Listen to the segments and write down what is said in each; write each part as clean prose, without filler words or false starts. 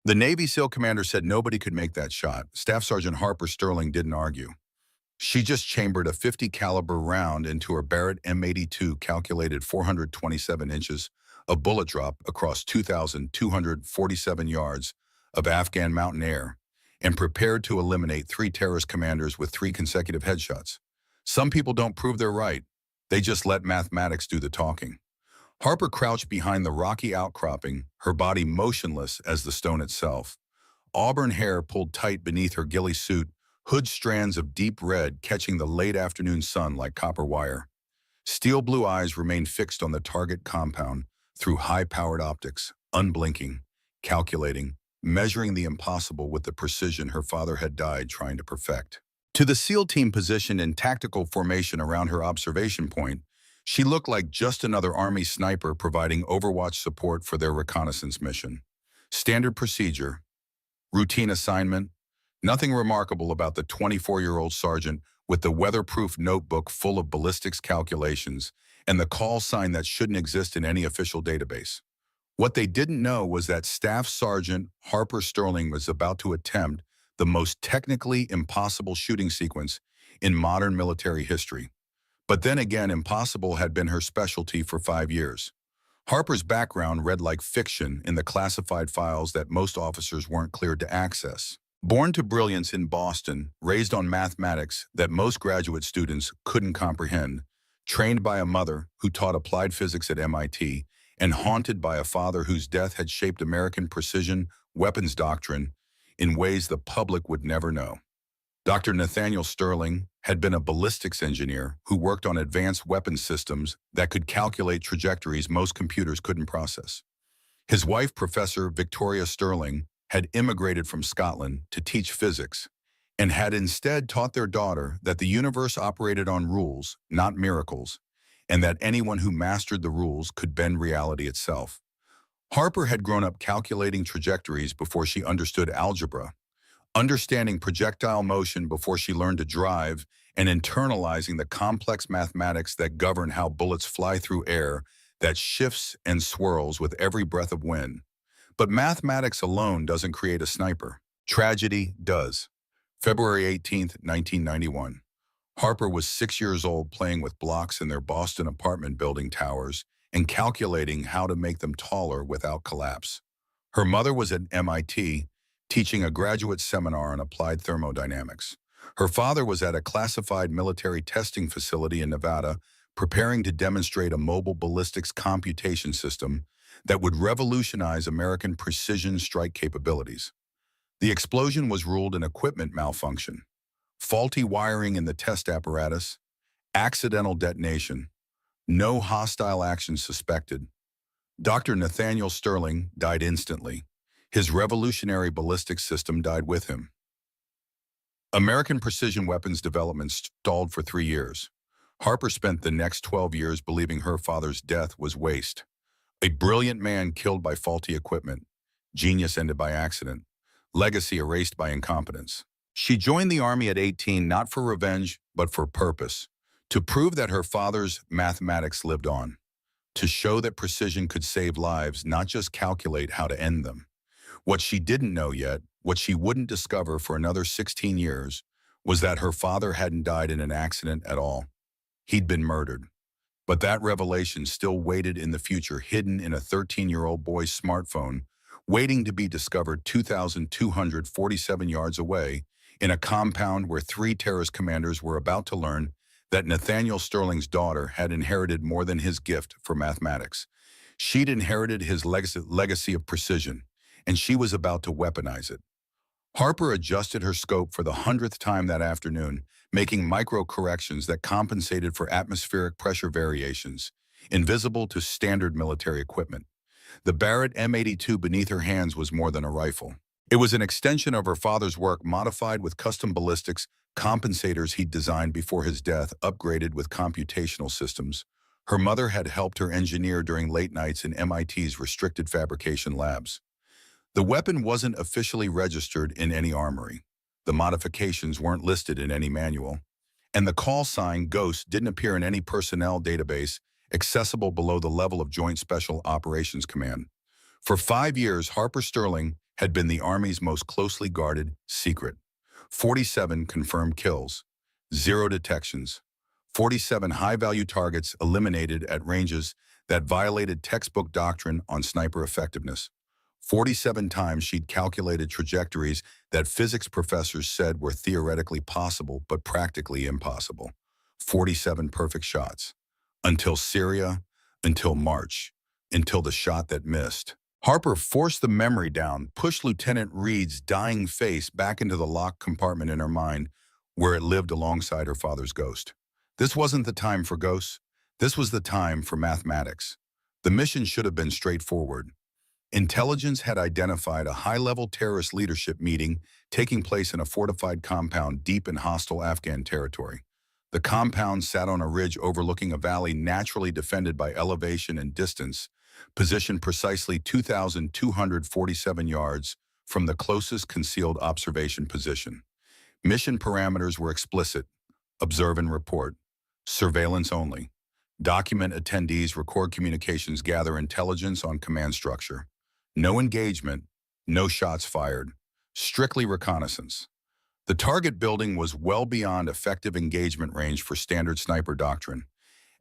The Navy SEAL commander said nobody could make that shot. Staff Sergeant Harper Sterling didn't argue. She just chambered a 50 caliber round into her Barrett M82, calculated 427 inches of bullet drop across 2,247 yards of Afghan mountain air, and prepared to eliminate three terrorist commanders with three consecutive headshots. Some people don't prove they're right. They just let mathematics do the talking. Harper crouched behind the rocky outcropping, her body motionless as the stone itself. Auburn hair pulled tight beneath her ghillie suit, hood strands of deep red catching the late afternoon sun like copper wire. Steel blue eyes remained fixed on the target compound through high-powered optics, unblinking, calculating, measuring the impossible with the precision her father had died trying to perfect. To the SEAL team positioned in tactical formation around her observation point, she looked like just another Army sniper providing Overwatch support for their reconnaissance mission. Standard procedure, routine assignment, nothing remarkable about the 24-year-old sergeant with the weatherproof notebook full of ballistics calculations and the call sign that shouldn't exist in any official database. What they didn't know was that Staff Sergeant Harper Sterling was about to attempt the most technically impossible shooting sequence in modern military history. But then again, impossible had been her specialty for 5 years. Harper's background read like fiction in the classified files that most officers weren't cleared to access. Born to brilliance in Boston, raised on mathematics that most graduate students couldn't comprehend, trained by a mother who taught applied physics at MIT, and haunted by a father whose death had shaped American precision weapons doctrine in ways the public would never know. Dr. Nathaniel Sterling had been a ballistics engineer who worked on advanced weapons systems that could calculate trajectories most computers couldn't process. His wife, Professor Victoria Sterling, had immigrated from Scotland to teach physics and had instead taught their daughter that the universe operated on rules, not miracles, and that anyone who mastered the rules could bend reality itself. Harper had grown up calculating trajectories before she understood algebra, understanding projectile motion before she learned to drive, and internalizing the complex mathematics that govern how bullets fly through air that shifts and swirls with every breath of wind. But mathematics alone doesn't create a sniper. Tragedy does. February 18, 1991. Harper was 6 years old, playing with blocks in their Boston apartment building towers and calculating how to make them taller without collapse. Her mother was at MIT, teaching a graduate seminar on applied thermodynamics. Her father was at a classified military testing facility in Nevada, preparing to demonstrate a mobile ballistics computation system that would revolutionize American precision strike capabilities. The explosion was ruled an equipment malfunction, faulty wiring in the test apparatus, accidental detonation, no hostile action suspected. Dr. Nathaniel Sterling died instantly. His revolutionary ballistic system died with him. American precision weapons development stalled for 3 years. Harper spent the next 12 years believing her father's death was waste. A brilliant man killed by faulty equipment, genius ended by accident, legacy erased by incompetence. She joined the Army at 18 not for revenge, but for purpose, to prove that her father's mathematics lived on, to show that precision could save lives, not just calculate how to end them. What she didn't know yet, what she wouldn't discover for another 16 years, was that her father hadn't died in an accident at all. He'd been murdered. But that revelation still waited in the future, hidden in a 13-year-old boy's smartphone, waiting to be discovered 2,247 yards away in a compound where 3 terrorist commanders were about to learn that Nathaniel Sterling's daughter had inherited more than his gift for mathematics. She'd inherited his legacy of precision, and she was about to weaponize it. Harper adjusted her scope for the 100th time that afternoon, making micro-corrections that compensated for atmospheric pressure variations, invisible to standard military equipment. The Barrett M82 beneath her hands was more than a rifle. It was an extension of her father's work, modified with custom ballistics, compensators he'd designed before his death, upgraded with computational systems. Her mother had helped her engineer during late nights in MIT's restricted fabrication labs. The weapon wasn't officially registered in any armory. The modifications weren't listed in any manual. And the call sign Ghost didn't appear in any personnel database accessible below the level of Joint Special Operations Command. For 5 years, Harper Sterling had been the Army's most closely guarded secret. 47 confirmed kills, 0 detections, 47 high-value targets eliminated at ranges that violated textbook doctrine on sniper effectiveness. 47 times she'd calculated trajectories that physics professors said were theoretically possible but practically impossible. 47 perfect shots. Until Syria, until March, until the shot that missed. Harper forced the memory down, pushed Lieutenant Reed's dying face back into the locked compartment in her mind, where it lived alongside her father's ghost. This wasn't the time for ghosts. This was the time for mathematics. The mission should have been straightforward. Intelligence had identified a high-level terrorist leadership meeting taking place in a fortified compound deep in hostile Afghan territory. The compound sat on a ridge overlooking a valley naturally defended by elevation and distance, positioned precisely 2,247 yards from the closest concealed observation position. Mission parameters were explicit: observe and report, surveillance only. Document attendees, record communications, gather intelligence on command structure. No engagement, no shots fired, strictly reconnaissance. The target building was well beyond effective engagement range for standard sniper doctrine.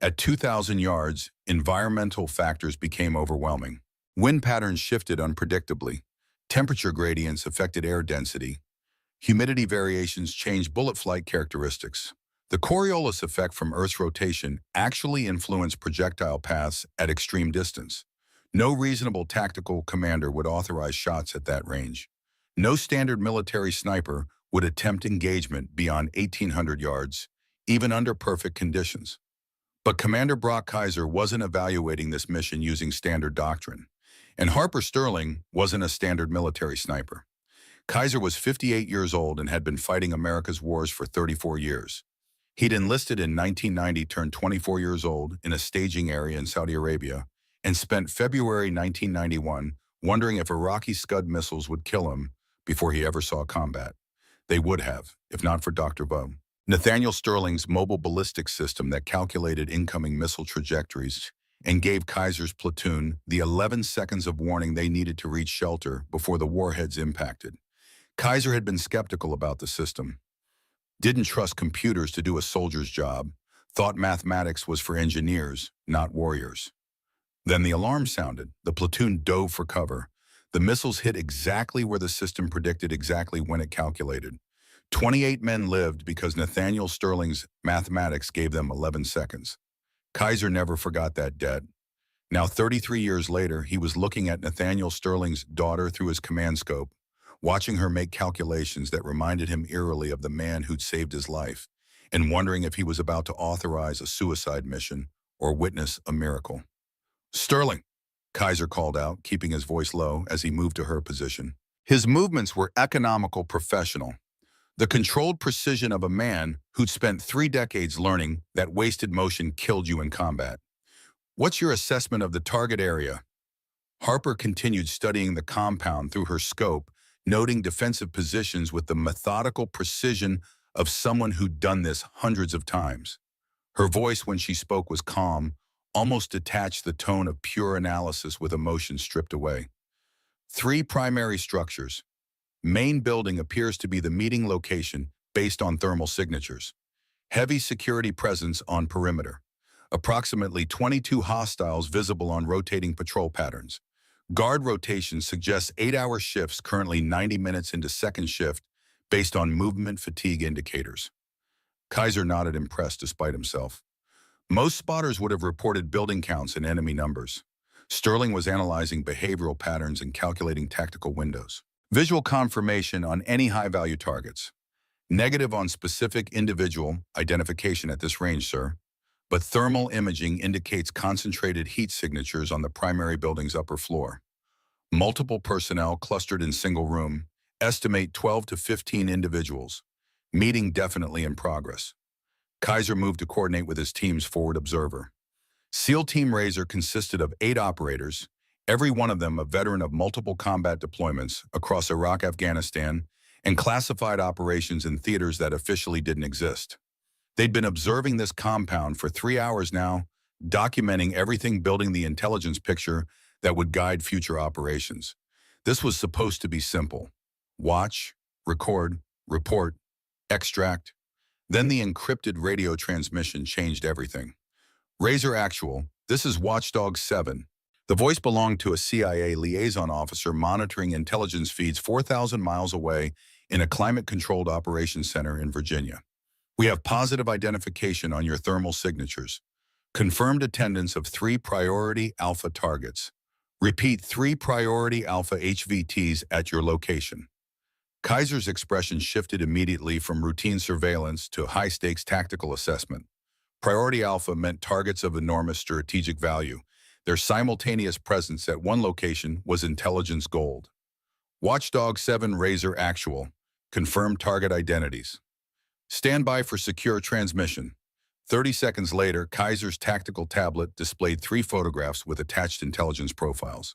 At 2,000 yards, environmental factors became overwhelming. Wind patterns shifted unpredictably. Temperature gradients affected air density. Humidity variations changed bullet flight characteristics. The Coriolis effect from Earth's rotation actually influenced projectile paths at extreme distance. No reasonable tactical commander would authorize shots at that range. No standard military sniper would attempt engagement beyond 1,800 yards, even under perfect conditions. But Commander Brock Kaiser wasn't evaluating this mission using standard doctrine. And Harper Sterling wasn't a standard military sniper. Kaiser was 58 years old and had been fighting America's wars for 34 years. He'd enlisted in 1990, turned 24 years old in a staging area in Saudi Arabia, and spent February 1991 wondering if Iraqi Scud missiles would kill him before he ever saw combat. They would have, if not for Dr. Bo. Nathaniel Sterling's mobile ballistic system that calculated incoming missile trajectories and gave Kaiser's platoon the 11 seconds of warning they needed to reach shelter before the warheads impacted. Kaiser had been skeptical about the system, didn't trust computers to do a soldier's job, thought mathematics was for engineers, not warriors. Then the alarm sounded. The platoon dove for cover. The missiles hit exactly where the system predicted, exactly when it calculated. 28 men lived because Nathaniel Sterling's mathematics gave them 11 seconds. Kaiser never forgot that debt. Now, 33 years later, he was looking at Nathaniel Sterling's daughter through his command scope, watching her make calculations that reminded him eerily of the man who'd saved his life, and wondering if he was about to authorize a suicide mission or witness a miracle. "Sterling," Kaiser called out, keeping his voice low as he moved to her position. His movements were economical, professional. The controlled precision of a man who'd spent 3 decades learning that wasted motion killed you in combat. "What's your assessment of the target area?" Harper continued studying the compound through her scope, noting defensive positions with the methodical precision of someone who'd done this hundreds of times. Her voice when she spoke was calm, almost detached, the tone of pure analysis with emotion stripped away. 3 primary structures. Main building appears to be the meeting location based on thermal signatures. Heavy security presence on perimeter. Approximately 22 hostiles visible on rotating patrol patterns. Guard rotation suggests 8-hour shifts, currently 90 minutes into second shift, based on movement fatigue indicators. Kaiser nodded, impressed despite himself. Most spotters would have reported building counts and enemy numbers. Sterling was analyzing behavioral patterns and calculating tactical windows. Visual confirmation on any high-value targets. Negative on specific individual identification at this range, sir. But thermal imaging indicates concentrated heat signatures on the primary building's upper floor. Multiple personnel clustered in single room. Estimate 12 to 15 individuals. Meeting definitely in progress. Kaiser moved to coordinate with his team's forward observer. SEAL Team Razor consisted of 8 operators, every one of them a veteran of multiple combat deployments across Iraq, Afghanistan, and classified operations in theaters that officially didn't exist. They'd been observing this compound for 3 hours now, documenting everything, building the intelligence picture that would guide future operations. This was supposed to be simple. Watch, record, report, extract. Then the encrypted radio transmission changed everything. Razor Actual, this is Watchdog 7. The voice belonged to a CIA liaison officer monitoring intelligence feeds 4,000 miles away in a climate-controlled operations center in Virginia. We have positive identification on your thermal signatures. Confirmed attendance of 3 priority alpha targets. Repeat 3 priority alpha HVTs at your location. Kaiser's expression shifted immediately from routine surveillance to high-stakes tactical assessment. Priority alpha meant targets of enormous strategic value. Their simultaneous presence at one location was intelligence gold. Watchdog 7 Razor Actual. Confirmed target identities. Stand by for secure transmission. 30 seconds later, Kaiser's tactical tablet displayed 3 photographs with attached intelligence profiles.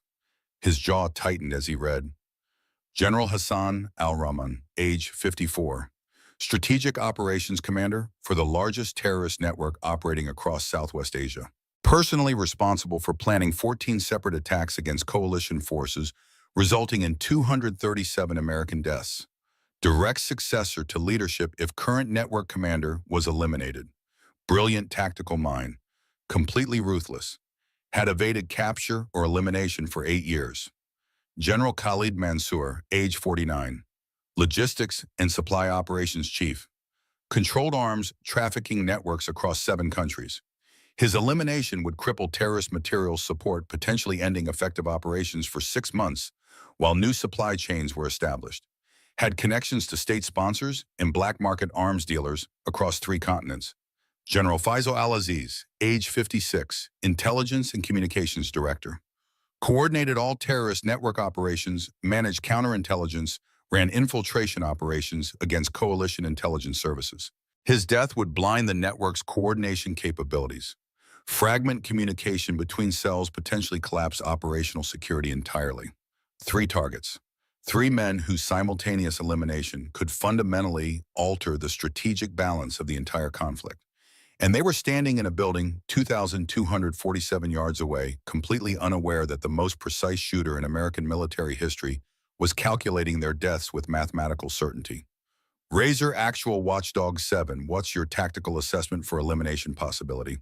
His jaw tightened as he read. General Hassan al-Rahman, age 54. Strategic Operations Commander for the largest terrorist network operating across Southwest Asia. Personally responsible for planning 14 separate attacks against coalition forces, resulting in 237 American deaths. Direct successor to leadership if current network commander was eliminated. Brilliant tactical mind. Completely ruthless. Had evaded capture or elimination for 8 years. General Khalid Mansour, age 49. Logistics and Supply Operations Chief. Controlled arms trafficking networks across 7 countries. His elimination would cripple terrorist materials support, potentially ending effective operations for 6 months, while new supply chains were established. Had connections to state sponsors and black market arms dealers across 3 continents. General Faisal al-Aziz, age 56, Intelligence and Communications Director. Coordinated all terrorist network operations, managed counterintelligence, ran infiltration operations against coalition intelligence services. His death would blind the network's coordination capabilities. Fragment communication between cells, potentially collapse operational security entirely. 3 targets. 3 men whose simultaneous elimination could fundamentally alter the strategic balance of the entire conflict. And they were standing in a building 2,247 yards away, completely unaware that the most precise shooter in American military history was calculating their deaths with mathematical certainty. Razor Actual Watchdog 7, what's your tactical assessment for elimination possibility?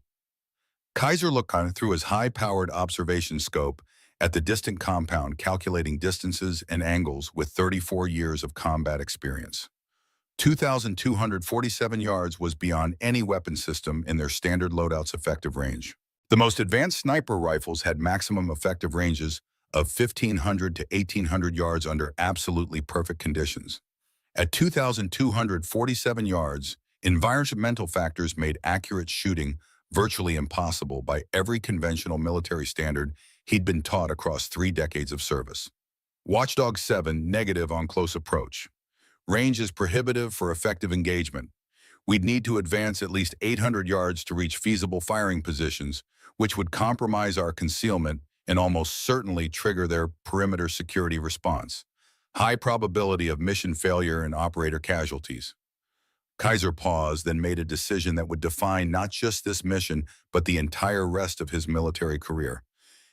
Kaiser looked through his high-powered observation scope at the distant compound, calculating distances and angles with 34 years of combat experience. 2,247 yards was beyond any weapon system in their standard loadout's effective range. The most advanced sniper rifles had maximum effective ranges of 1,500 to 1,800 yards under absolutely perfect conditions. At 2,247 yards, environmental factors made accurate shooting virtually impossible by every conventional military standard he'd been taught across 3 decades of service. Watchdog 7, negative on close approach. Range is prohibitive for effective engagement. We'd need to advance at least 800 yards to reach feasible firing positions, which would compromise our concealment and almost certainly trigger their perimeter security response. High probability of mission failure and operator casualties. Kaiser paused, then made a decision that would define not just this mission, but the entire rest of his military career.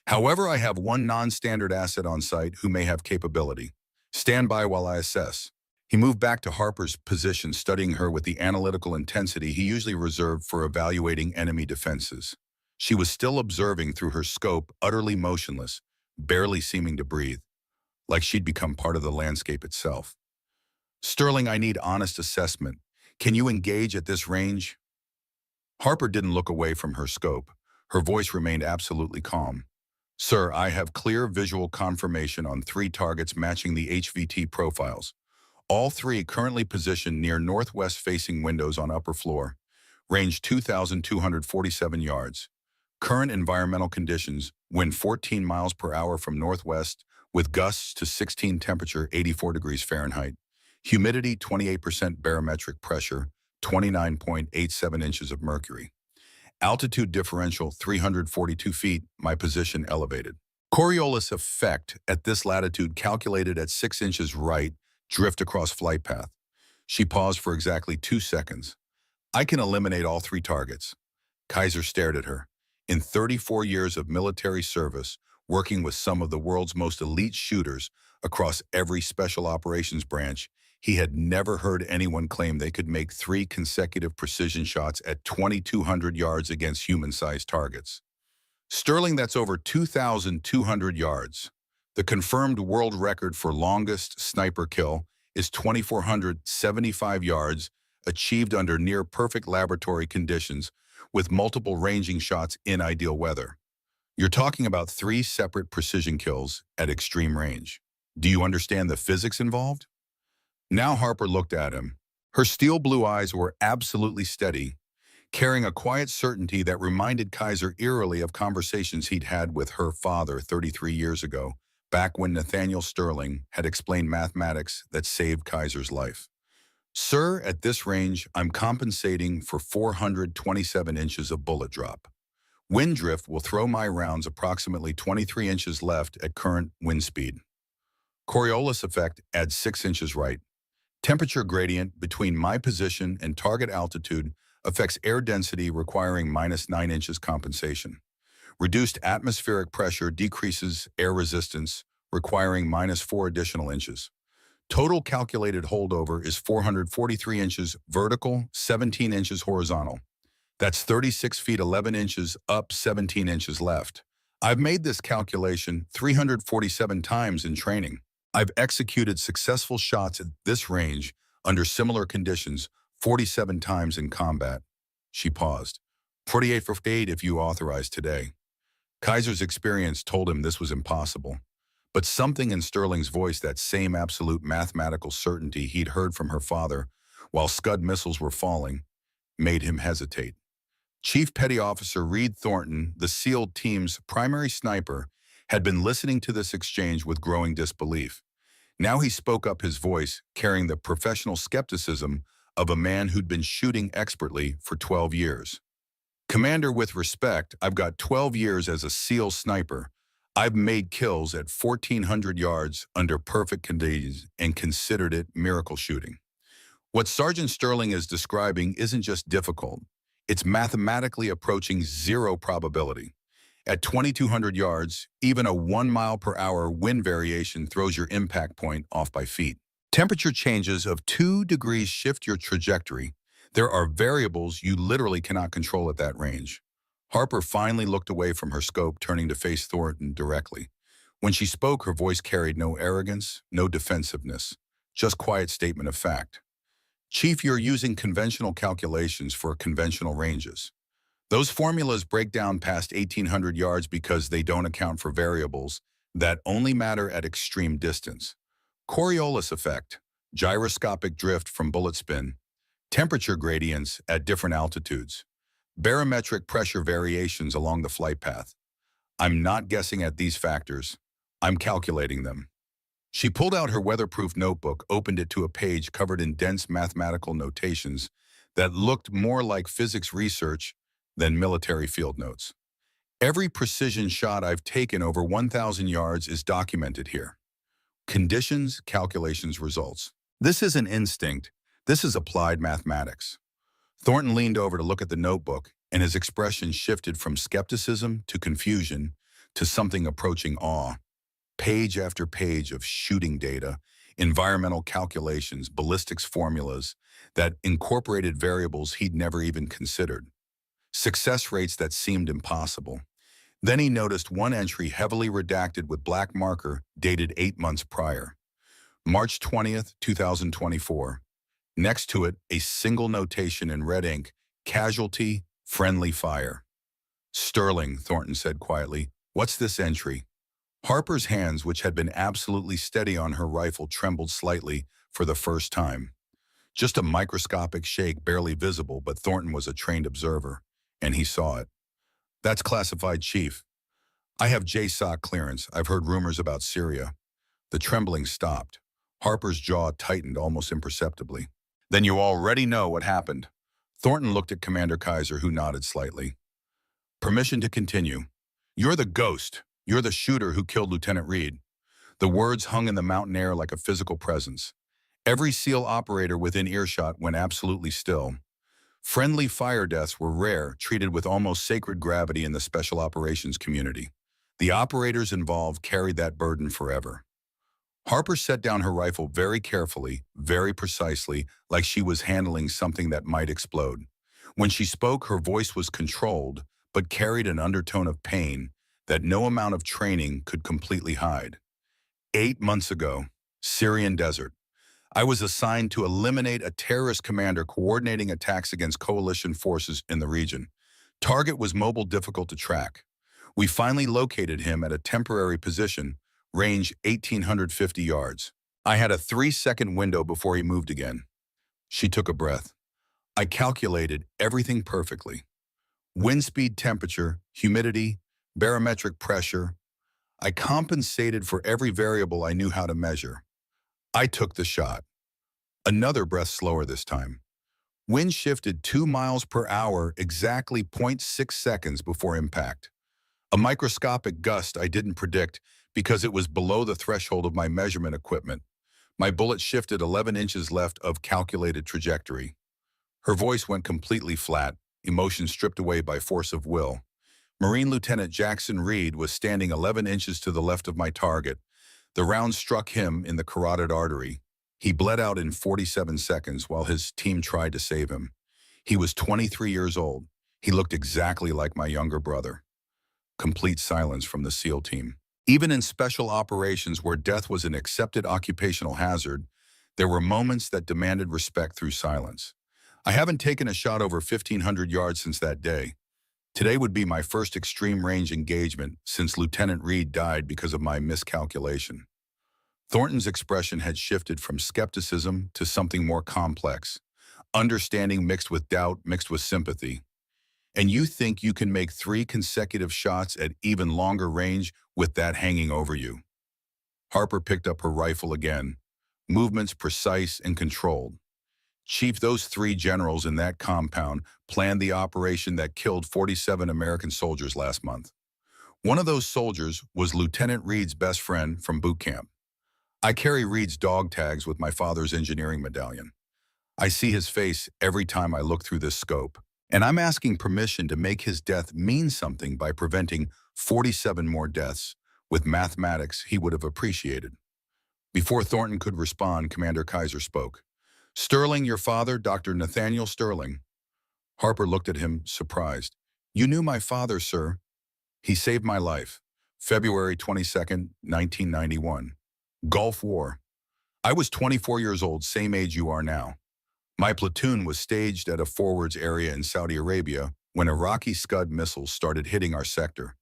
However, I have one non-standard asset on site who may have capability. Stand by while I assess. He moved back to Harper's position, studying her with the analytical intensity he usually reserved for evaluating enemy defenses. She was still observing through her scope, utterly motionless, barely seeming to breathe, like she'd become part of the landscape itself. Sterling, I need honest assessment. Can you engage at this range? Harper didn't look away from her scope. Her voice remained absolutely calm. Sir, I have clear visual confirmation on 3 targets matching the HVT profiles. All 3 currently positioned near northwest-facing windows on upper floor. Range 2,247 yards. Current environmental conditions, wind 14 miles per hour from northwest, with gusts to 16, temperature 84 degrees Fahrenheit. Humidity 28%, barometric pressure 29.87 inches of mercury. Altitude differential 342 feet, my position elevated. Coriolis effect at this latitude calculated at 6 inches right, drift across flight path. She paused for exactly 2 seconds. I can eliminate all 3 targets. Kaiser stared at her. In 34 years of military service, working with some of the world's most elite shooters, across every special operations branch, he had never heard anyone claim they could make 3 consecutive precision shots at 2,200 yards against human-sized targets. Sterling, that's over 2,200 yards. The confirmed world record for longest sniper kill is 2,475 yards, achieved under near-perfect laboratory conditions with multiple ranging shots in ideal weather. You're talking about 3 separate precision kills at extreme range. Do you understand the physics involved? Now Harper looked at him. Her steel blue eyes were absolutely steady, carrying a quiet certainty that reminded Kaiser eerily of conversations he'd had with her father 33 years ago, back when Nathaniel Sterling had explained mathematics that saved Kaiser's life. Sir, at this range, I'm compensating for 427 inches of bullet drop. Wind drift will throw my rounds approximately 23 inches left at current wind speed. Coriolis effect adds 6 inches right. Temperature gradient between my position and target altitude affects air density, requiring -9 inches compensation. Reduced atmospheric pressure decreases air resistance, requiring -4 additional inches. Total calculated holdover is 443 inches vertical, 17 inches horizontal. That's 36 feet 11 inches up, 17 inches left. I've made this calculation 347 times in training. I've executed successful shots at this range under similar conditions 47 times in combat. She paused. 48 for 8 if you authorize today. Kaiser's experience told him this was impossible. But something in Sterling's voice, that same absolute mathematical certainty he'd heard from her father while Scud missiles were falling, made him hesitate. Chief Petty Officer Reed Thornton, the SEAL team's primary sniper, had been listening to this exchange with growing disbelief. Now he spoke up, his voice carrying the professional skepticism of a man who'd been shooting expertly for 12 years. Commander, with respect, I've got 12 years as a SEAL sniper. I've made kills at 1,400 yards under perfect conditions and considered it miracle shooting. What Sergeant Sterling is describing isn't just difficult. It's mathematically approaching zero probability. At 2,200 yards, even a 1 mile per hour wind variation throws your impact point off by feet. Temperature changes of 2 degrees shift your trajectory. There are variables you literally cannot control at that range. Harper finally looked away from her scope, turning to face Thornton directly. When she spoke, her voice carried no arrogance, no defensiveness, just quiet statement of fact. Chief, you're using conventional calculations for conventional ranges. Those formulas break down past 1,800 yards because they don't account for variables that only matter at extreme distance. Coriolis effect, gyroscopic drift from bullet spin, temperature gradients at different altitudes, barometric pressure variations along the flight path. I'm not guessing at these factors. I'm calculating them. She pulled out her weatherproof notebook, opened it to a page covered in dense mathematical notations that looked more like physics research than military field notes. Every precision shot I've taken over 1,000 yards is documented here. Conditions, calculations, results. This isn't instinct. This is applied mathematics. Thornton leaned over to look at the notebook, and his expression shifted from skepticism to confusion to something approaching awe. Page after page of shooting data, environmental calculations, ballistics formulas that incorporated variables he'd never even considered. Success rates that seemed impossible. Then he noticed one entry heavily redacted with black marker dated 8 months prior. March 20th, 2024. Next to it, a single notation in red ink, casualty, friendly fire. Sterling, Thornton said quietly, what's this entry? Harper's hands, which had been absolutely steady on her rifle, trembled slightly for the first time. Just a microscopic shake, barely visible, but Thornton was a trained observer, and he saw it. That's classified, Chief. I have JSOC clearance. I've heard rumors about Syria. The trembling stopped. Harper's jaw tightened almost imperceptibly. Then you already know what happened. Thornton looked at Commander Kaiser, who nodded slightly. Permission to continue. You're the ghost. You're the shooter who killed Lieutenant Reed. The words hung in the mountain air like a physical presence. Every SEAL operator within earshot went absolutely still. Friendly fire deaths were rare, treated with almost sacred gravity in the special operations community. The operators involved carried that burden forever. Harper set down her rifle very carefully, very precisely, like she was handling something that might explode. When she spoke, her voice was controlled, but carried an undertone of pain that no amount of training could completely hide. 8 months ago, Syrian desert. I was assigned to eliminate a terrorist commander coordinating attacks against coalition forces in the region. Target was mobile, difficult to track. We finally located him at a temporary position, range 1,850 yards. I had a 3-second window before he moved again. She took a breath. I calculated everything perfectly. Wind speed, temperature, humidity, barometric pressure. I compensated for every variable I knew how to measure. I took the shot. Another breath slower this time. Wind shifted 2 miles per hour, exactly zero point 0.6 seconds before impact. A microscopic gust I didn't predict because it was below the threshold of my measurement equipment. My bullet shifted 11 inches left of calculated trajectory. Her voice went completely flat, emotion stripped away by force of will. Marine Lieutenant Jackson Reed was standing 11 inches to the left of my target. The round struck him in the carotid artery. He bled out in 47 seconds while his team tried to save him. He was 23 years old. He looked exactly like my younger brother. Complete silence from the SEAL team. Even in special operations where death was an accepted occupational hazard, there were moments that demanded respect through silence. I haven't taken a shot over 1,500 yards since that day. Today would be my first extreme range engagement since Lieutenant Reed died because of my miscalculation. Thornton's expression had shifted from skepticism to something more complex, understanding mixed with doubt, mixed with sympathy. And you think you can make 3 consecutive shots at even longer range with that hanging over you? Harper picked up her rifle again, movements precise and controlled. Chief, those 3 generals in that compound planned the operation that killed 47 American soldiers last month. One of those soldiers was Lieutenant Reed's best friend from boot camp. I carry Reed's dog tags with my father's engineering medallion. I see his face every time I look through this scope, and I'm asking permission to make his death mean something by preventing 47 more deaths with mathematics he would have appreciated. Before Thornton could respond, Commander Kaiser spoke. Sterling, your father, Dr. Nathaniel Sterling. Harper looked at him, surprised. You knew my father, sir. He saved my life. February 22nd, 1991. Gulf War. I was 24 years old, same age you are now. My platoon was staged at a forwards area in Saudi Arabia when Iraqi Scud missiles started hitting our sector.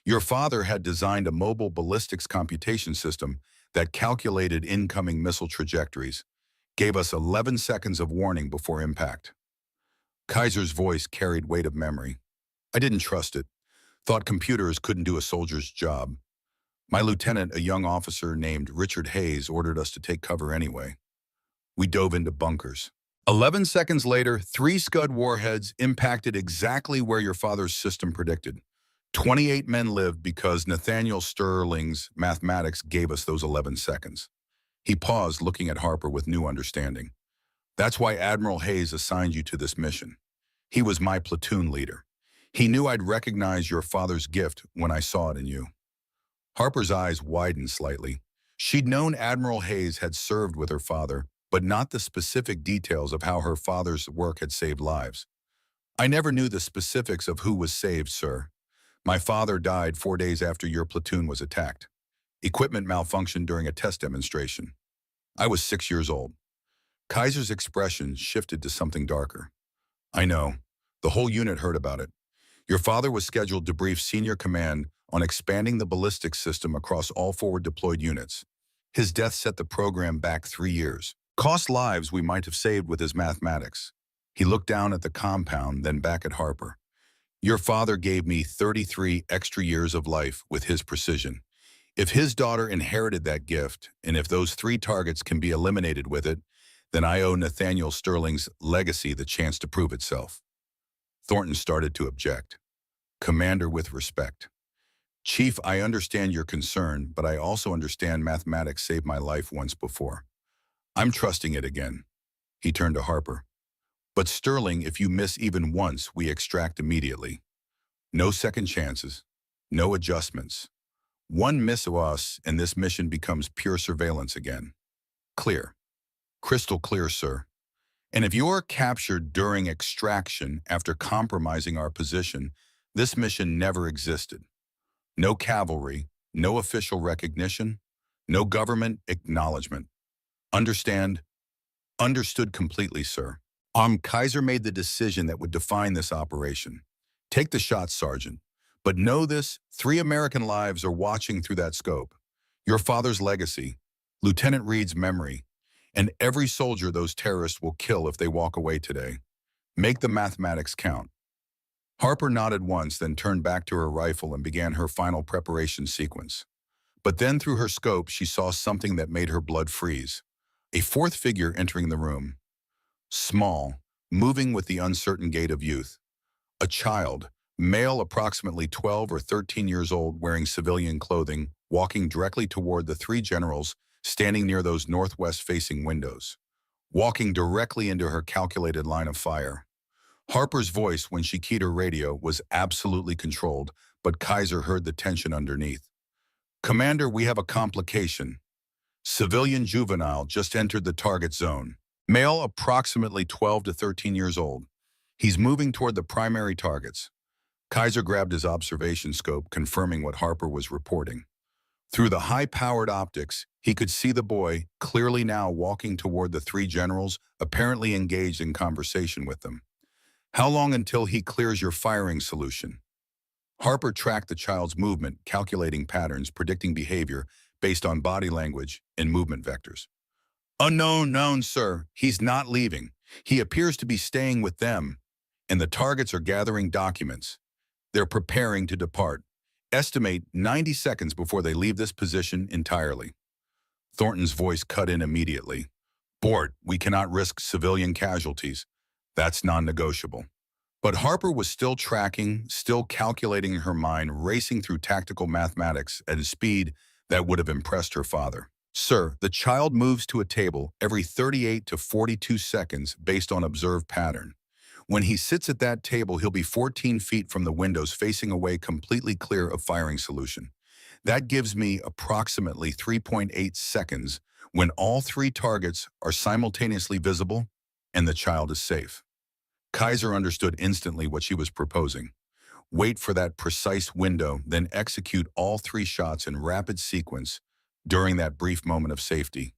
Your father had designed a mobile ballistics computation system that calculated incoming missile trajectories, gave us 11 seconds of warning before impact. Kaiser's voice carried weight of memory. I didn't trust it, thought computers couldn't do a soldier's job. My lieutenant, a young officer named Richard Hayes, ordered us to take cover anyway. We dove into bunkers. 11 seconds later, 3 Scud warheads impacted exactly where your father's system predicted. 28 men lived because Nathaniel Sterling's mathematics gave us those 11 seconds. He paused, looking at Harper with new understanding. That's why Admiral Hayes assigned you to this mission. He was my platoon leader. He knew I'd recognize your father's gift when I saw it in you. Harper's eyes widened slightly. She'd known Admiral Hayes had served with her father, but not the specific details of how her father's work had saved lives. I never knew the specifics of who was saved, sir. My father died 4 days after your platoon was attacked. Equipment malfunctioned during a test demonstration. I was 6 years old. Kaiser's expression shifted to something darker. I know. The whole unit heard about it. Your father was scheduled to brief senior command on expanding the ballistics system across all forward deployed units. His death set the program back 3 years. Cost lives we might have saved with his mathematics. He looked down at the compound, then back at Harper. Your father gave me 33 extra years of life with his precision. If his daughter inherited that gift, and if those 3 targets can be eliminated with it, then I owe Nathaniel Sterling's legacy the chance to prove itself. Thornton started to object. Commander, with respect. Chief, I understand your concern, but I also understand mathematics saved my life once before. I'm trusting it again. He turned to Harper. But Sterling, if you miss even once, we extract immediately. No second chances. No adjustments. One miss of us, and this mission becomes pure surveillance again. Clear. Crystal clear, sir. And if you're captured during extraction after compromising our position, this mission never existed. No cavalry, no official recognition, no government acknowledgement. Understand? Understood completely, sir. Kaiser made the decision that would define this operation. Take the shot, Sergeant. But know this, 3 American lives are watching through that scope. Your father's legacy, Lieutenant Reed's memory, and every soldier those terrorists will kill if they walk away today. Make the mathematics count. Harper nodded once, then turned back to her rifle and began her final preparation sequence. But then through her scope, she saw something that made her blood freeze. A fourth figure entering the room. Small, moving with the uncertain gait of youth. A child, male approximately 12 or 13 years old, wearing civilian clothing, walking directly toward the 3 generals standing near those northwest-facing windows. Walking directly into her calculated line of fire. Harper's voice, when she keyed her radio, was absolutely controlled, but Kaiser heard the tension underneath. Commander, we have a complication. Civilian juvenile just entered the target zone. Male approximately 12 to 13 years old. He's moving toward the primary targets. Kaiser grabbed his observation scope, confirming what Harper was reporting. Through the high-powered optics, he could see the boy, clearly now walking toward the 3 generals, apparently engaged in conversation with them. How long until he clears your firing solution? Harper tracked the child's movement, calculating patterns, predicting behavior based on body language and movement vectors. Unknown, sir. He's not leaving. He appears to be staying with them, and the targets are gathering documents. They're preparing to depart. Estimate 90 seconds before they leave this position entirely. Thornton's voice cut in immediately. Bort, we cannot risk civilian casualties. That's non-negotiable. But Harper was still tracking, still calculating in her mind, racing through tactical mathematics at a speed that would have impressed her father. Sir, the child moves to a table every 38 to 42 seconds based on observed pattern. When he sits at that table, he'll be 14 feet from the windows facing away, completely clear of firing solution. That gives me approximately 3.8 seconds when all 3 targets are simultaneously visible and the child is safe. Kaiser understood instantly what she was proposing. Wait for that precise window, then execute all 3 shots in rapid sequence during that brief moment of safety.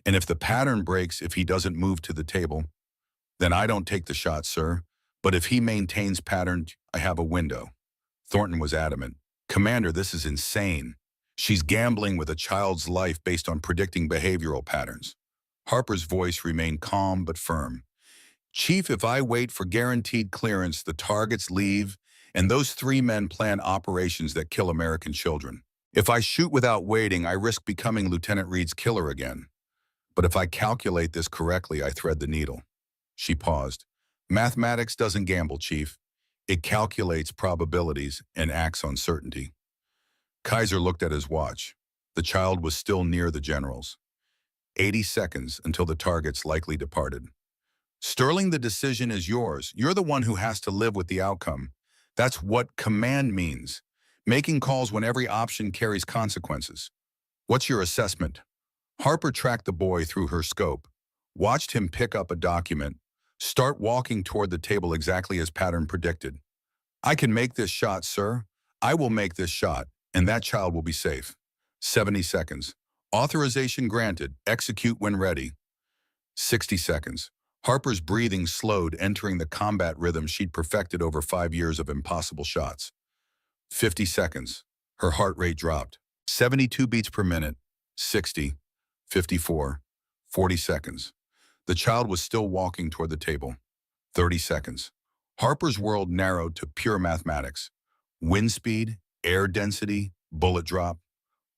And if the pattern breaks, if he doesn't move to the table, then I don't take the shot, sir. But if he maintains pattern, I have a window. Thornton was adamant. Commander, this is insane. She's gambling with a child's life based on predicting behavioral patterns. Harper's voice remained calm but firm. Chief, if I wait for guaranteed clearance, the targets leave, and those 3 men plan operations that kill American children. If I shoot without waiting, I risk becoming Lieutenant Reed's killer again. But if I calculate this correctly, I thread the needle. She paused. Mathematics doesn't gamble, Chief. It calculates probabilities and acts on certainty. Kaiser looked at his watch. The child was still near the generals. 80 seconds until the targets likely departed. Sterling, the decision is yours. You're the one who has to live with the outcome. That's what command means. Making calls when every option carries consequences. What's your assessment? Harper tracked the boy through her scope, watched him pick up a document, start walking toward the table exactly as pattern predicted. I can make this shot, sir. I will make this shot, and that child will be safe. 70 seconds. Authorization granted. Execute when ready. 60 seconds. Harper's breathing slowed, entering the combat rhythm she'd perfected over 5 years of impossible shots. 50 seconds. Her heart rate dropped. 72 beats per minute. 60. 54. 40 seconds. The child was still walking toward the table. 30 seconds. Harper's world narrowed to pure mathematics. Wind speed, air density, bullet drop,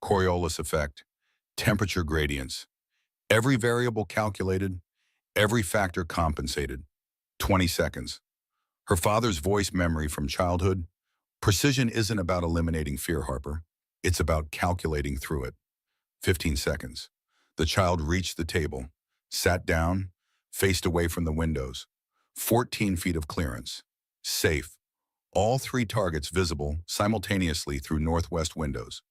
Coriolis effect, temperature gradients. Every variable calculated, every factor compensated. 20 seconds. Her father's voice memory from childhood. Precision isn't about eliminating fear, Harper. It's about calculating through it. 15 seconds. The child reached the table, sat down, faced away from the windows. 14 feet of clearance. Safe. All 3 targets visible simultaneously through northwest windows.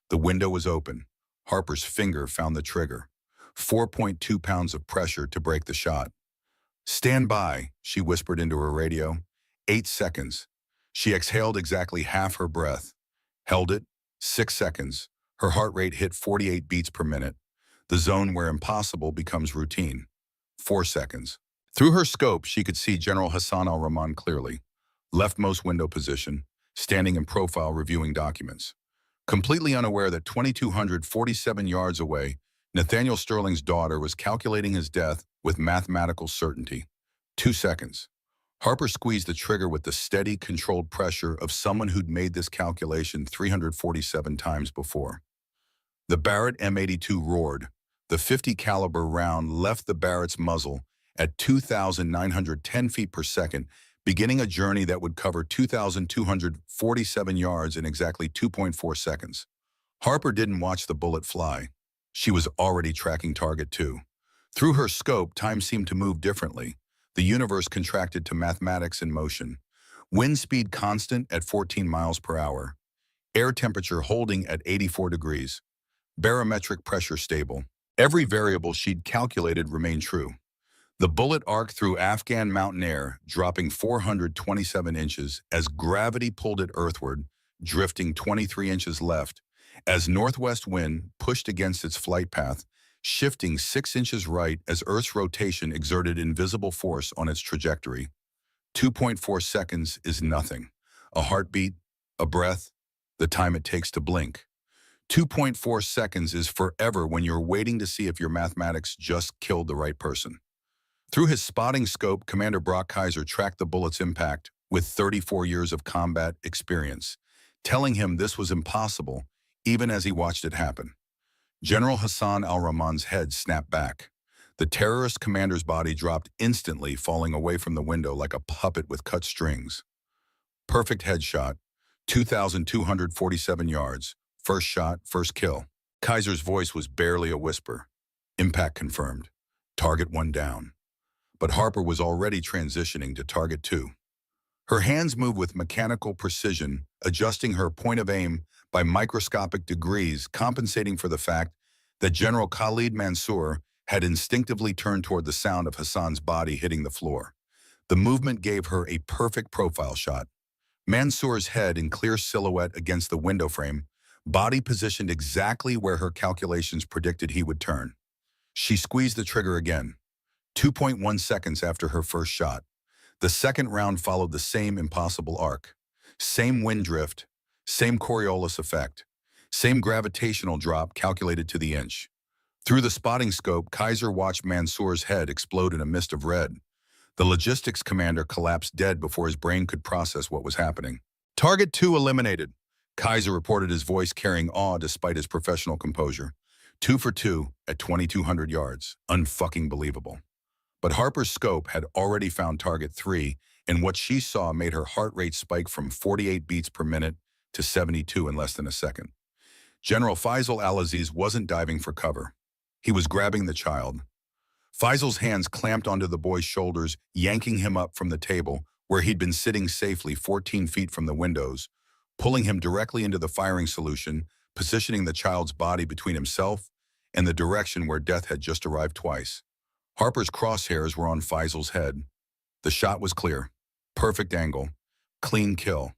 The window was open. Harper's finger found the trigger. 4.2 pounds of pressure to break the shot. "Stand by," she whispered into her radio. 8 seconds. She exhaled exactly half her breath. Held it. 6 seconds. Her heart rate hit 48 beats per minute. The zone where impossible becomes routine. 4 seconds. Through her scope, she could see General Hassan al-Rahman clearly. Leftmost window position, standing in profile reviewing documents. Completely unaware that 2,247 yards away, Nathaniel Sterling's daughter was calculating his death with mathematical certainty. 2 seconds. Harper squeezed the trigger with the steady, controlled pressure of someone who'd made this calculation 347 times before. The Barrett M82 roared. The 50 caliber round left the Barrett's muzzle at 2,910 feet per second, beginning a journey that would cover 2,247 yards in exactly 2.4 seconds. Harper didn't watch the bullet fly. She was already tracking target 2. Through her scope, time seemed to move differently. The universe contracted to mathematics in motion. Wind speed constant at 14 miles per hour. Air temperature holding at 84 degrees. Barometric pressure stable. Every variable she'd calculated remained true. The bullet arced through Afghan mountain air, dropping 427 inches as gravity pulled it earthward, drifting 23 inches left, as northwest wind pushed against its flight path, shifting 6 inches right as Earth's rotation exerted invisible force on its trajectory. 2.4 seconds is nothing. A heartbeat, a breath, the time it takes to blink. 2.4 seconds is forever when you're waiting to see if your mathematics just killed the right person. Through his spotting scope, Commander Brock Kaiser tracked the bullet's impact with 34 years of combat experience, telling him this was impossible even as he watched it happen. General Hassan al-Rahman's head snapped back. The terrorist commander's body dropped instantly, falling away from the window like a puppet with cut strings. Perfect headshot, 2,247 yards. First shot, first kill. Kaiser's voice was barely a whisper. Impact confirmed. Target 1 down. But Harper was already transitioning to target 2. Her hands moved with mechanical precision, adjusting her point of aim by microscopic degrees, compensating for the fact that General Khalid Mansour had instinctively turned toward the sound of Hassan's body hitting the floor. The movement gave her a perfect profile shot. Mansour's head in clear silhouette against the window frame, body positioned exactly where her calculations predicted he would turn. She squeezed the trigger again. 2.1 seconds after her first shot. The second round followed the same impossible arc. Same wind drift, same Coriolis effect, same gravitational drop calculated to the inch. Through the spotting scope, Kaiser watched Mansour's head explode in a mist of red. The logistics commander collapsed dead before his brain could process what was happening. Target 2 eliminated. Kaiser reported, his voice carrying awe despite his professional composure. 2 for 2 at 2,200 yards. Unfucking believable. But Harper's scope had already found target 3, and what she saw made her heart rate spike from 48 beats per minute to 72 in less than a second. General Faisal al-Aziz wasn't diving for cover. He was grabbing the child. Faisal's hands clamped onto the boy's shoulders, yanking him up from the table, where he'd been sitting safely 14 feet from the windows, pulling him directly into the firing solution, positioning the child's body between himself and the direction where death had just arrived twice. Harper's crosshairs were on Faisal's head. The shot was clear. Perfect angle. Clean kill.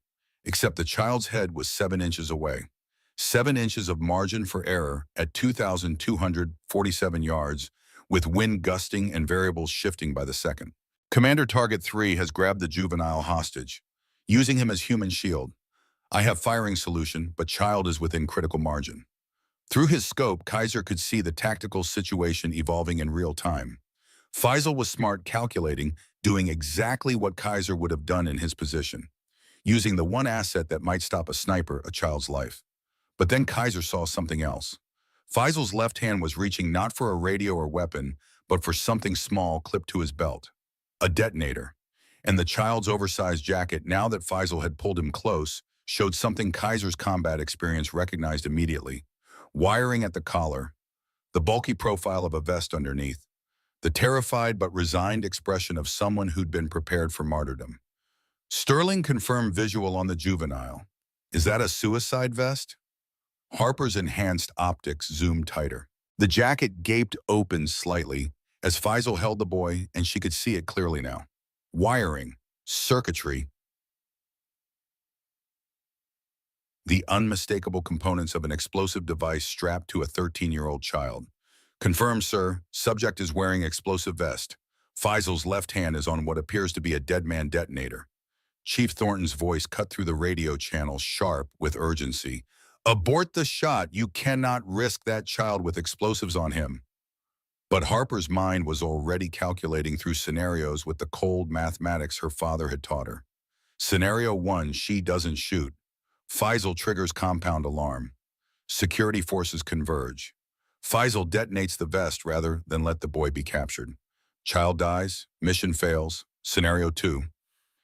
Except the child's head was 7 inches away. 7 inches of margin for error at 2,247 yards, with wind gusting and variables shifting by the second. Commander Target 3 has grabbed the juvenile hostage, using him as human shield. I have firing solution, but child is within critical margin. Through his scope, Kaiser could see the tactical situation evolving in real time. Faisal was smart, calculating, doing exactly what Kaiser would have done in his position, using the one asset that might stop a sniper, a child's life. But then Kaiser saw something else. Faisal's left hand was reaching not for a radio or weapon, but for something small clipped to his belt. A detonator. And the child's oversized jacket, now that Faisal had pulled him close, showed something Kaiser's combat experience recognized immediately. Wiring at the collar, the bulky profile of a vest underneath, the terrified but resigned expression of someone who'd been prepared for martyrdom. Sterling confirmed visual on the juvenile. Is that a suicide vest? Harper's enhanced optics zoomed tighter. The jacket gaped open slightly as Faisal held the boy, and she could see it clearly now. Wiring, circuitry, the unmistakable components of an explosive device strapped to a 13-year-old child. Confirmed, sir. Subject is wearing explosive vest. Faisal's left hand is on what appears to be a dead man detonator. Chief Thornton's voice cut through the radio channel, sharp with urgency. Abort the shot. You cannot risk that child with explosives on him. But Harper's mind was already calculating through scenarios with the cold mathematics her father had taught her. Scenario 1, she doesn't shoot. Faisal triggers compound alarm. Security forces converge. Faisal detonates the vest rather than let the boy be captured. Child dies, mission fails. Scenario 2.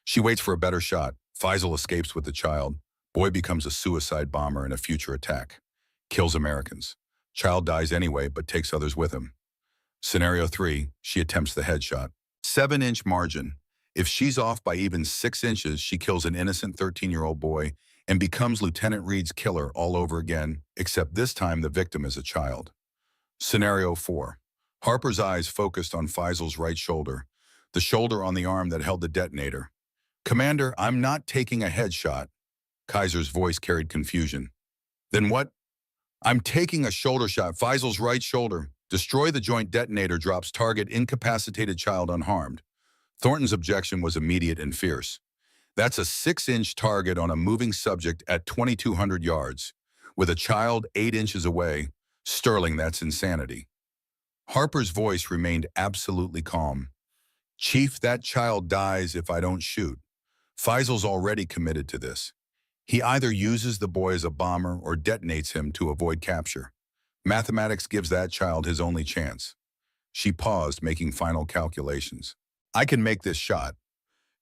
She waits for a better shot. Faisal escapes with the child. Boy becomes a suicide bomber in a future attack. Kills Americans. Child dies anyway, but takes others with him. Scenario 3, she attempts the headshot. 7-inch margin. If she's off by even 6 inches, she kills an innocent 13-year-old boy and becomes Lieutenant Reed's killer all over again, except this time the victim is a child. Scenario 4. Harper's eyes focused on Faisal's right shoulder, the shoulder on the arm that held the detonator. Commander, I'm not taking a headshot. Kaiser's voice carried confusion. Then what? I'm taking a shoulder shot. Faisal's right shoulder. Destroy the joint detonator, drops target, incapacitated child unharmed. Thornton's objection was immediate and fierce. That's a 6-inch target on a moving subject at 2,200 yards. With a child 8 inches away, Sterling, that's insanity. Harper's voice remained absolutely calm. Chief, that child dies if I don't shoot. Faisal's already committed to this. He either uses the boy as a bomber or detonates him to avoid capture. Mathematics gives that child his only chance. She paused, making final calculations. I can make this shot.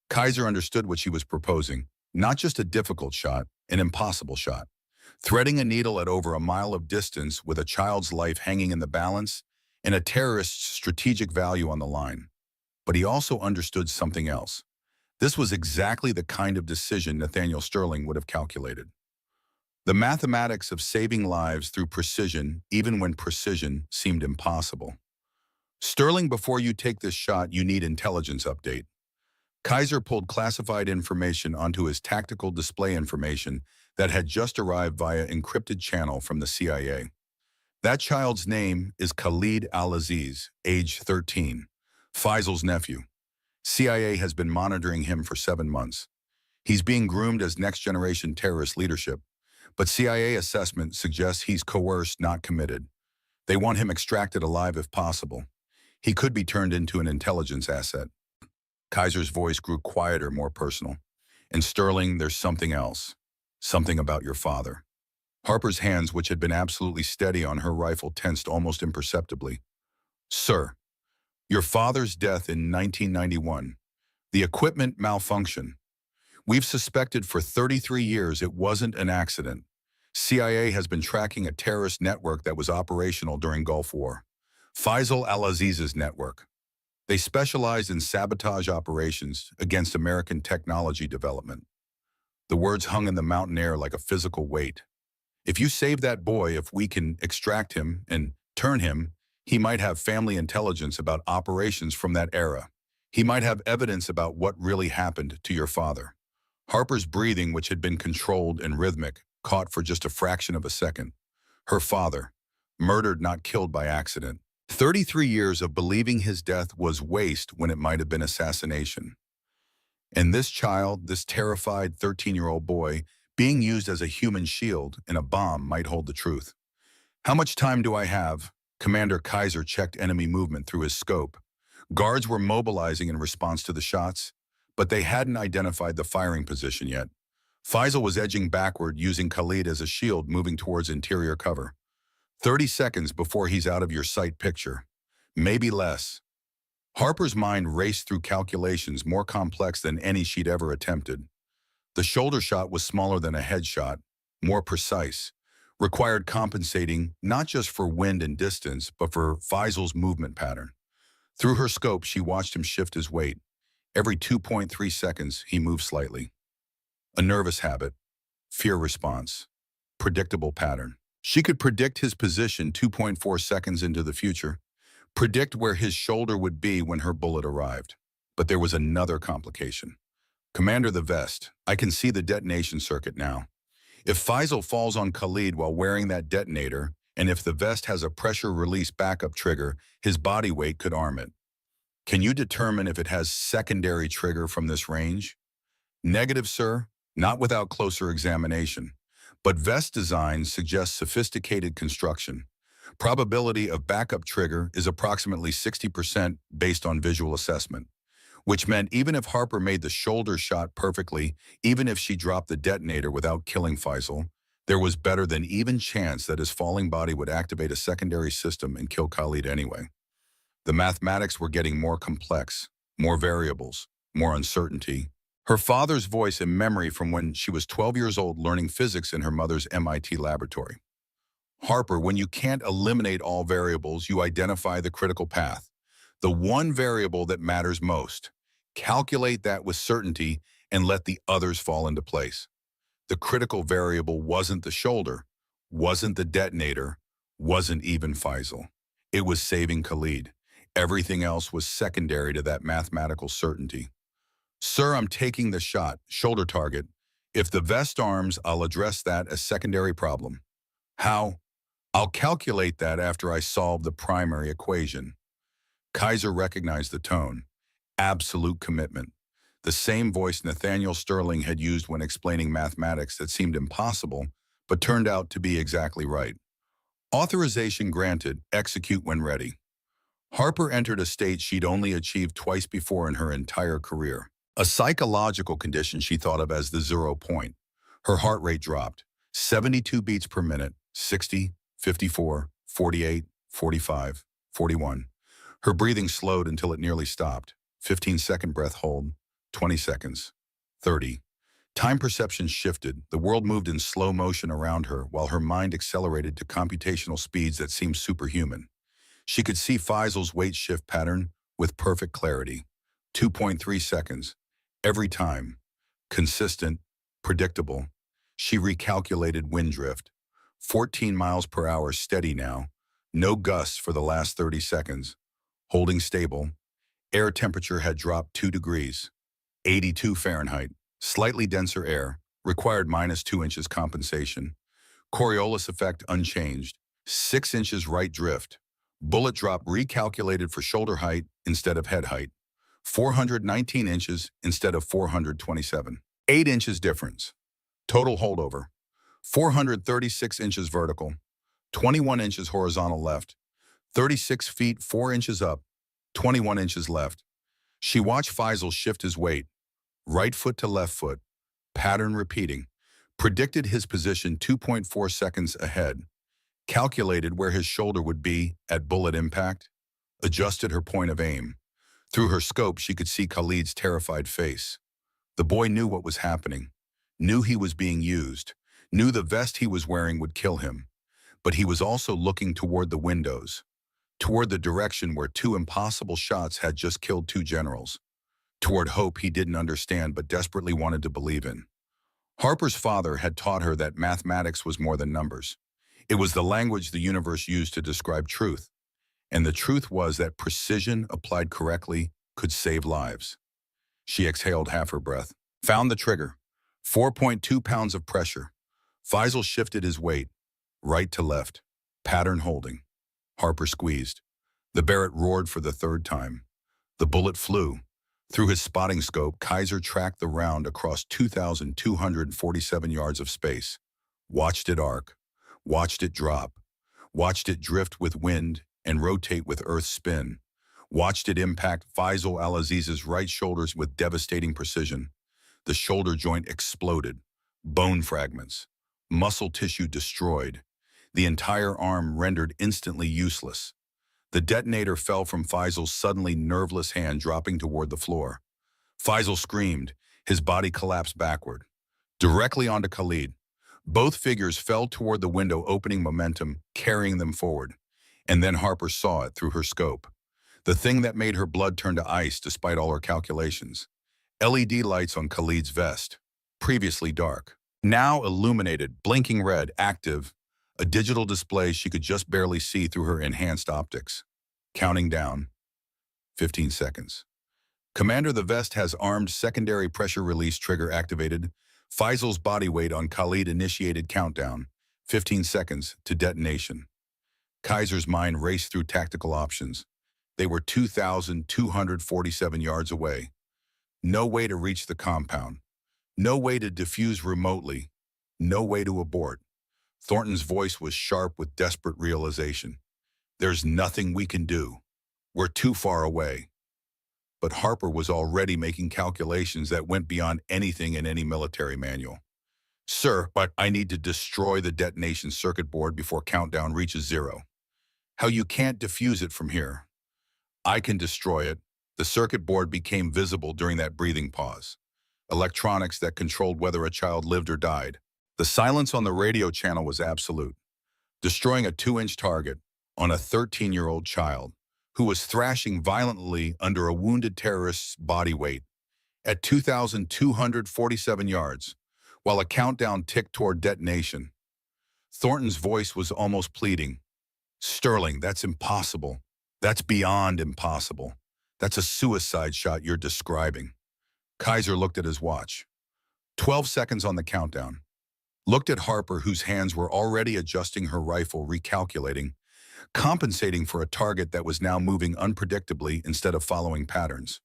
Kaiser understood what she was proposing. Not just a difficult shot, an impossible shot. Threading a needle at over a mile of distance with a child's life hanging in the balance and a terrorist's strategic value on the line. But he also understood something else. This was exactly the kind of decision Nathaniel Sterling would have calculated. The mathematics of saving lives through precision, even when precision seemed impossible. Sterling, before you take this shot, you need intelligence update. Kaiser pulled classified information onto his tactical display information that had just arrived via encrypted channel from the CIA. That child's name is Khalid Al-Aziz, age 13, Faisal's nephew. CIA has been monitoring him for 7 months. He's being groomed as next-generation terrorist leadership, but CIA assessment suggests he's coerced, not committed. They want him extracted alive if possible. He could be turned into an intelligence asset. Kaiser's voice grew quieter, more personal. And Sterling, there's something else. Something about your father. Harper's hands, which had been absolutely steady on her rifle, tensed almost imperceptibly. Sir, your father's death in 1991. The equipment malfunction. We've suspected for 33 years it wasn't an accident. CIA has been tracking a terrorist network that was operational during Gulf War. Faisal Al-Aziz's network. They specialized in sabotage operations against American technology development. The words hung in the mountain air like a physical weight. If you save that boy, if we can extract him and turn him, he might have family intelligence about operations from that era. He might have evidence about what really happened to your father. Harper's breathing, which had been controlled and rhythmic, caught for just a fraction of a second. Her father, murdered, not killed by accident. 33 years of believing his death was waste when it might have been assassination. And this child, this terrified 13-year-old boy, being used as a human shield in a bomb might hold the truth. How much time do I have? Commander Kaiser checked enemy movement through his scope. Guards were mobilizing in response to the shots, but they hadn't identified the firing position yet. Faisal was edging backward, using Khalid as a shield, moving towards interior cover. 30 seconds before he's out of your sight picture. Maybe less. Harper's mind raced through calculations more complex than any she'd ever attempted. The shoulder shot was smaller than a headshot, more precise, required compensating not just for wind and distance, but for Faisal's movement pattern. Through her scope, she watched him shift his weight. Every 2.3 seconds, he moved slightly. A nervous habit, fear response, predictable pattern. She could predict his position 2.4 seconds into the future, predict where his shoulder would be when her bullet arrived. But there was another complication. Commander the vest, I can see the detonation circuit now. If Faisal falls on Khalid while wearing that detonator, and if the vest has a pressure release backup trigger, his body weight could arm it. Can you determine if it has secondary trigger from this range? Negative, sir, not without closer examination. But vest design suggests sophisticated construction. Probability of backup trigger is approximately 60% based on visual assessment, which meant even if Harper made the shoulder shot perfectly, even if she dropped the detonator without killing Faisal, there was better than even chance that his falling body would activate a secondary system and kill Khalid anyway. The mathematics were getting more complex, more variables, more uncertainty. Her father's voice in memory from when she was 12 years old learning physics in her mother's MIT laboratory. Harper, when you can't eliminate all variables, you identify the critical path, the one variable that matters most. Calculate that with certainty and let the others fall into place. The critical variable wasn't the shoulder, wasn't the detonator, wasn't even Faisal. It was saving Khalid. Everything else was secondary to that mathematical certainty. Sir, I'm taking the shot, shoulder target. If the vest arms, I'll address that as secondary problem. How? I'll calculate that after I solve the primary equation. Kaiser recognized the tone. Absolute commitment. The same voice Nathaniel Sterling had used when explaining mathematics that seemed impossible, but turned out to be exactly right. Authorization granted, execute when ready. Harper entered a state she'd only achieved twice before in her entire career. A psychological condition she thought of as the 0 point. Her heart rate dropped. 72 beats per minute, 60, 54, 48, 45, 41. Her breathing slowed until it nearly stopped. 15-second breath hold, 20 seconds, 30. Time perception shifted. The world moved in slow motion around her while her mind accelerated to computational speeds that seemed superhuman. She could see Faisal's weight shift pattern with perfect clarity. 2.3 seconds. Every time. Consistent, predictable. She recalculated wind drift. 14 miles per hour steady now. No gusts for the last 30 seconds. Holding stable. Air temperature had dropped 2 degrees. 82 Fahrenheit. Slightly denser air. Required -2 inches compensation. Coriolis effect unchanged. 6 inches right drift. Bullet drop recalculated for shoulder height instead of head height. 419 inches instead of 427. 8 inches difference. Total holdover. 436 inches vertical. 21 inches horizontal left. 36 feet 4 inches up. 21 inches left. She watched Faisal shift his weight. Right foot to left foot. Pattern repeating. Predicted his position 2.4 seconds ahead. Calculated where his shoulder would be at bullet impact, adjusted her point of aim. Through her scope, she could see Khalid's terrified face. The boy knew what was happening, knew he was being used, knew the vest he was wearing would kill him. But he was also looking toward the windows, toward the direction where 2 impossible shots had just killed 2 generals, toward hope he didn't understand but desperately wanted to believe in. Harper's father had taught her that mathematics was more than numbers. It was the language the universe used to describe truth. And the truth was that precision applied correctly could save lives. She exhaled half her breath. Found the trigger. 4.2 pounds of pressure. Faisal shifted his weight. Right to left. Pattern holding. Harper squeezed. The Barrett roared for the 3rd time. The bullet flew. Through his spotting scope, Kaiser tracked the round across 2,247 yards of space. Watched it arc. Watched it drop. Watched it drift with wind and rotate with Earth's spin. Watched it impact Faisal al-Aziz's right shoulders with devastating precision. The shoulder joint exploded. Bone fragments. Muscle tissue destroyed. The entire arm rendered instantly useless. The detonator fell from Faisal's suddenly nerveless hand, dropping toward the floor. Faisal screamed. His body collapsed backward. Directly onto Khalid. Both figures fell toward the window, opening momentum, carrying them forward. And then Harper saw it through her scope. The thing that made her blood turn to ice despite all her calculations. LED lights on Khalid's vest. Previously dark. Now illuminated, blinking red, active. a digital display she could just barely see through her enhanced optics. Counting down. 15 seconds. Commander, the vest has armed secondary pressure release trigger activated. Faisal's body weight on Khalid initiated countdown. 15 seconds to detonation. Kaiser's mind raced through tactical options. They were 2,247 yards away. No way to reach the compound. No way to defuse remotely. No way to abort. Thornton's voice was sharp with desperate realization. There's nothing we can do. We're too far away. But Harper was already making calculations that went beyond anything in any military manual. Sir, but I need to destroy the detonation circuit board before countdown reaches 0. How you can't defuse it from here. I can destroy it. The circuit board became visible during that breathing pause. Electronics that controlled whether a child lived or died. The silence on the radio channel was absolute. Destroying a 2-inch target on a 13-year-old child who was thrashing violently under a wounded terrorist's body weight at 2,247 yards, while a countdown ticked toward detonation. Thornton's voice was almost pleading. Sterling, that's impossible. That's beyond impossible. That's a suicide shot you're describing. Kaiser looked at his watch. 12 seconds on the countdown. Looked at Harper, whose hands were already adjusting her rifle, recalculating, compensating for a target that was now moving unpredictably instead of following patterns.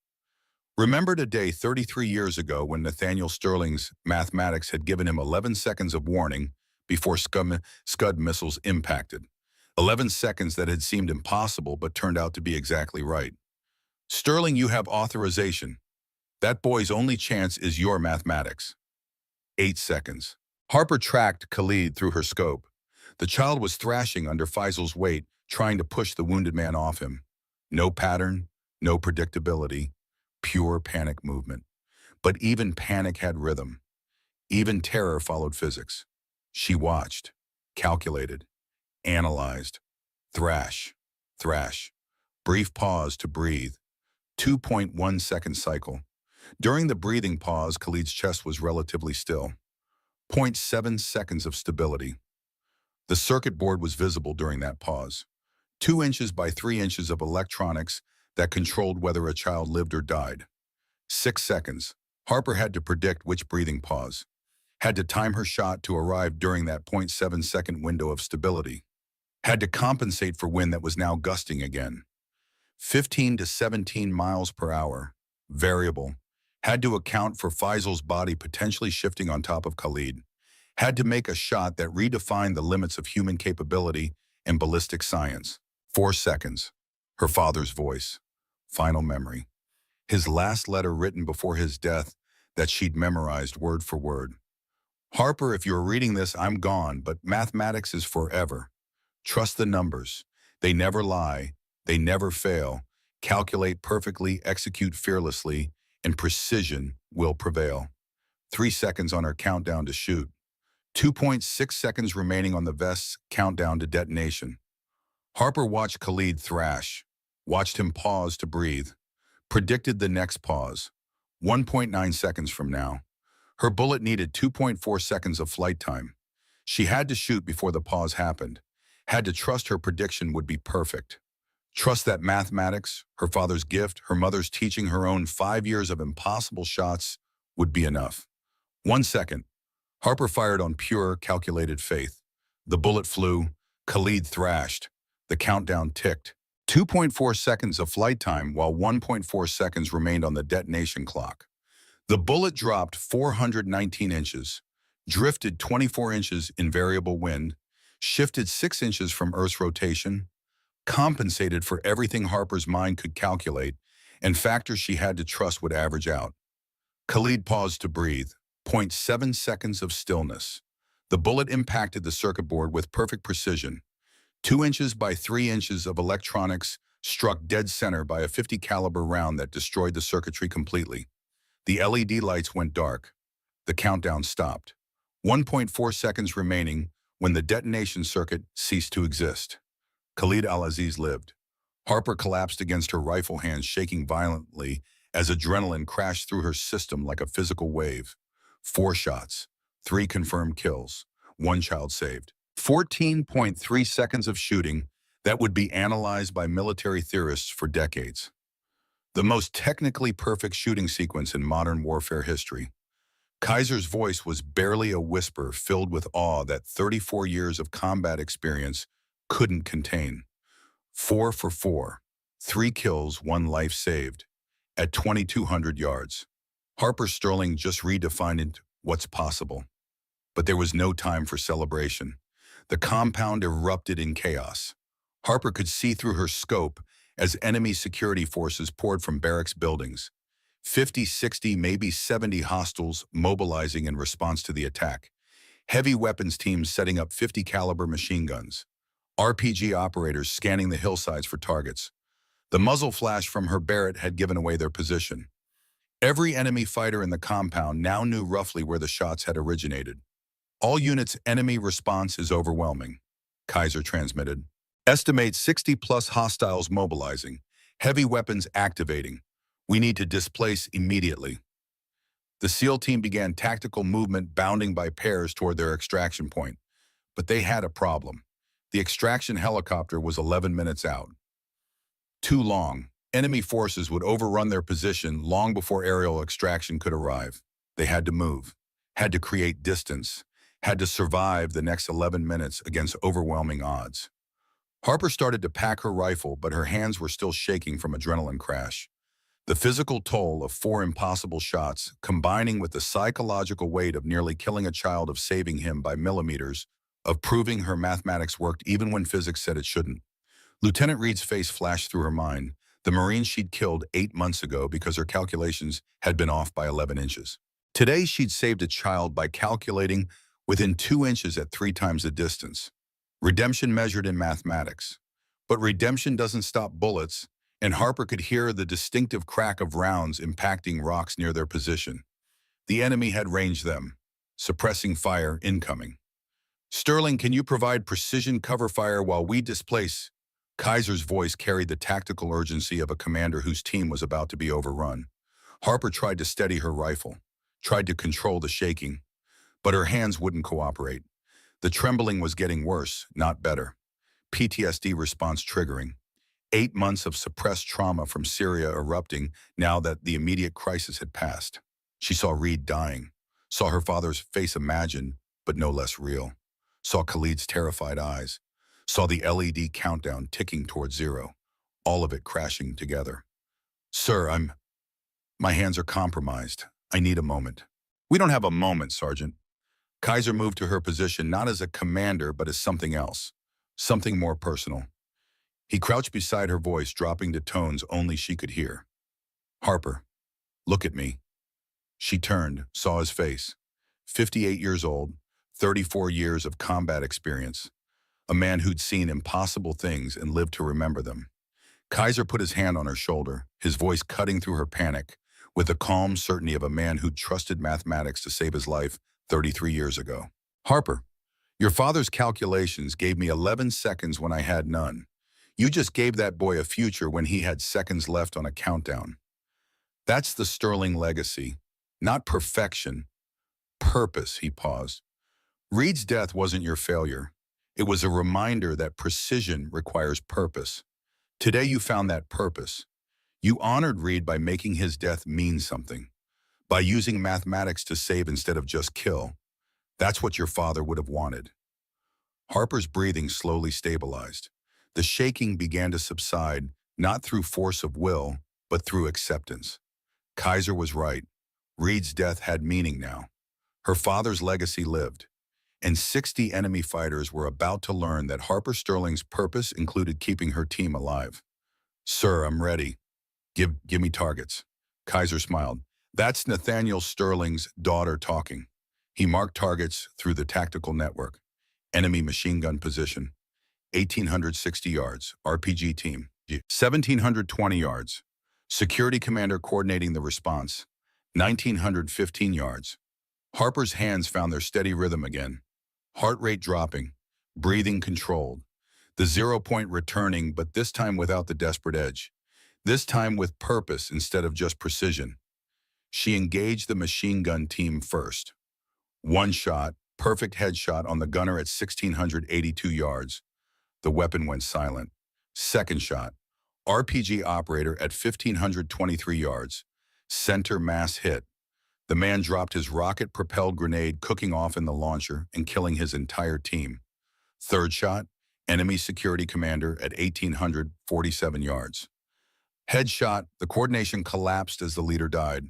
Remembered a day 33 years ago when Nathaniel Sterling's mathematics had given him 11 seconds of warning before Scud missiles impacted. 11 seconds that had seemed impossible but turned out to be exactly right. Sterling, you have authorization. That boy's only chance is your mathematics. 8 seconds. Harper tracked Khalid through her scope. The child was thrashing under Faisal's weight, trying to push the wounded man off him. No pattern, no predictability, pure panic movement. But even panic had rhythm. Even terror followed physics. She watched, calculated, analyzed. Thrash, thrash. Brief pause to breathe. 2.1 second cycle. During the breathing pause, Khalid's chest was relatively still. 0.7 seconds of stability. The circuit board was visible during that pause. 2 inches by 3 inches of electronics that controlled whether a child lived or died. 6 seconds. Harper had to predict which breathing pause. Had to time her shot to arrive during that 0.7 second window of stability. Had to compensate for wind that was now gusting again. 15 to 17 miles per hour. Variable. Had to account for Faisal's body potentially shifting on top of Khalid. Had to make a shot that redefined the limits of human capability and ballistic science. 4 seconds. Her father's voice. Final memory. His last letter written before his death that she'd memorized word for word. Harper, if you're reading this, I'm gone, but mathematics is forever. Trust the numbers. They never lie. They never fail. Calculate perfectly, execute fearlessly, and precision will prevail. 3 seconds on her countdown to shoot. 2.6 seconds remaining on the vest's countdown to detonation. Harper watched Khalid thrash, watched him pause to breathe, predicted the next pause. 1.9 seconds from now. Her bullet needed 2.4 seconds of flight time. She had to shoot before the pause happened, had to trust her prediction would be perfect. Trust that mathematics, her father's gift, her mother's teaching, her own 5 years of impossible shots would be enough. 1 second. Harper fired on pure, calculated faith. The bullet flew. Khalid thrashed. The countdown ticked. 2.4 seconds of flight time while 1.4 seconds remained on the detonation clock. The bullet dropped 419 inches, drifted 24 inches in variable wind, shifted 6 inches from Earth's rotation, compensated for everything Harper's mind could calculate, and factors she had to trust would average out. Khalid paused to breathe. 0.7 seconds of stillness. The bullet impacted the circuit board with perfect precision. 2 inches by 3 inches of electronics struck dead center by a .50 caliber round that destroyed the circuitry completely. The LED lights went dark. The countdown stopped. 1.4 seconds remaining when the detonation circuit ceased to exist. Khalid Al-Aziz lived. Harper collapsed against her rifle hands, shaking violently as adrenaline crashed through her system like a physical wave. 4 shots, 3 confirmed kills, 1 child saved. 14.3 seconds of shooting that would be analyzed by military theorists for decades. The most technically perfect shooting sequence in modern warfare history. Kaiser's voice was barely a whisper filled with awe that 34 years of combat experience couldn't contain. 4 for 4. 3 kills, 1 life saved. At 2,200 yards. Harper Sterling just redefined what's possible. But there was no time for celebration. The compound erupted in chaos. Harper could see through her scope as enemy security forces poured from barracks buildings. 50, 60, maybe 70 hostiles mobilizing in response to the attack. Heavy weapons teams setting up 50 caliber machine guns. RPG operators scanning the hillsides for targets. The muzzle flash from her Barrett had given away their position. Every enemy fighter in the compound now knew roughly where the shots had originated. All units' enemy response is overwhelming, Kaiser transmitted. Estimate 60-plus hostiles mobilizing. Heavy weapons activating. We need to displace immediately. The SEAL team began tactical movement, bounding by pairs toward their extraction point. But they had a problem. The extraction helicopter was 11 minutes out. Too long. Enemy forces would overrun their position long before aerial extraction could arrive. They had to move, had to create distance, had to survive the next 11 minutes against overwhelming odds. Harper started to pack her rifle, but her hands were still shaking from adrenaline crash. The physical toll of 4 impossible shots, combining with the psychological weight of nearly killing a child, of saving him by millimeters, of proving her mathematics worked even when physics said it shouldn't. Lieutenant Reed's face flashed through her mind, the Marine she'd killed 8 months ago because her calculations had been off by 11 inches. Today, she'd saved a child by calculating within 2 inches at 3 times the distance. Redemption measured in mathematics. But redemption doesn't stop bullets, and Harper could hear the distinctive crack of rounds impacting rocks near their position. The enemy had ranged them, suppressing fire incoming. Sterling, can you provide precision cover fire while we displace? Kaiser's voice carried the tactical urgency of a commander whose team was about to be overrun. Harper tried to steady her rifle, tried to control the shaking, but her hands wouldn't cooperate. The trembling was getting worse, not better. PTSD response triggering. 8 months of suppressed trauma from Syria erupting now that the immediate crisis had passed. She saw Reed dying, saw her father's face imagined, but no less real, saw Khalid's terrified eyes, saw the LED countdown ticking towards 0, all of it crashing together. Sir, my hands are compromised. I need a moment. We don't have a moment, Sergeant. Kaiser moved to her position not as a commander, but as something else, something more personal. He crouched beside her, voice dropping to tones only she could hear. Harper, look at me. She turned, saw his face. 58 years old, 34 years of combat experience. A man who'd seen impossible things and lived to remember them. Kaiser put his hand on her shoulder, his voice cutting through her panic, with the calm certainty of a man who'd trusted mathematics to save his life 33 years ago. Harper, your father's calculations gave me 11 seconds when I had none. You just gave that boy a future when he had seconds left on a countdown. That's the Sterling legacy. Not perfection. Purpose, he paused. Reed's death wasn't your failure. It was a reminder that precision requires purpose. Today you found that purpose. You honored Reed by making his death mean something, by using mathematics to save instead of just kill. That's what your father would have wanted. Harper's breathing slowly stabilized. The shaking began to subside, not through force of will, but through acceptance. Kaiser was right. Reed's death had meaning now. Her father's legacy lived. And 60 enemy fighters were about to learn that Harper Sterling's purpose included keeping her team alive. Sir, I'm ready. Give me targets. Kaiser smiled. That's Nathaniel Sterling's daughter talking. He marked targets through the tactical network. Enemy machine gun position. 1,860 yards. RPG team. 1,720 yards. Security commander coordinating the response. 1,915 yards. Harper's hands found their steady rhythm again. Heart rate dropping. Breathing controlled. The 0 point returning, but this time without the desperate edge. This time with purpose instead of just precision. She engaged the machine gun team first. 1 shot, Perfect headshot on the gunner at 1,682 yards. The weapon went silent. Second shot. RPG operator at 1,523 yards. Center mass hit. The man dropped his rocket-propelled grenade, cooking off in the launcher and killing his entire team. Third shot. Enemy security commander at 1,847 yards. Headshot. The coordination collapsed as the leader died.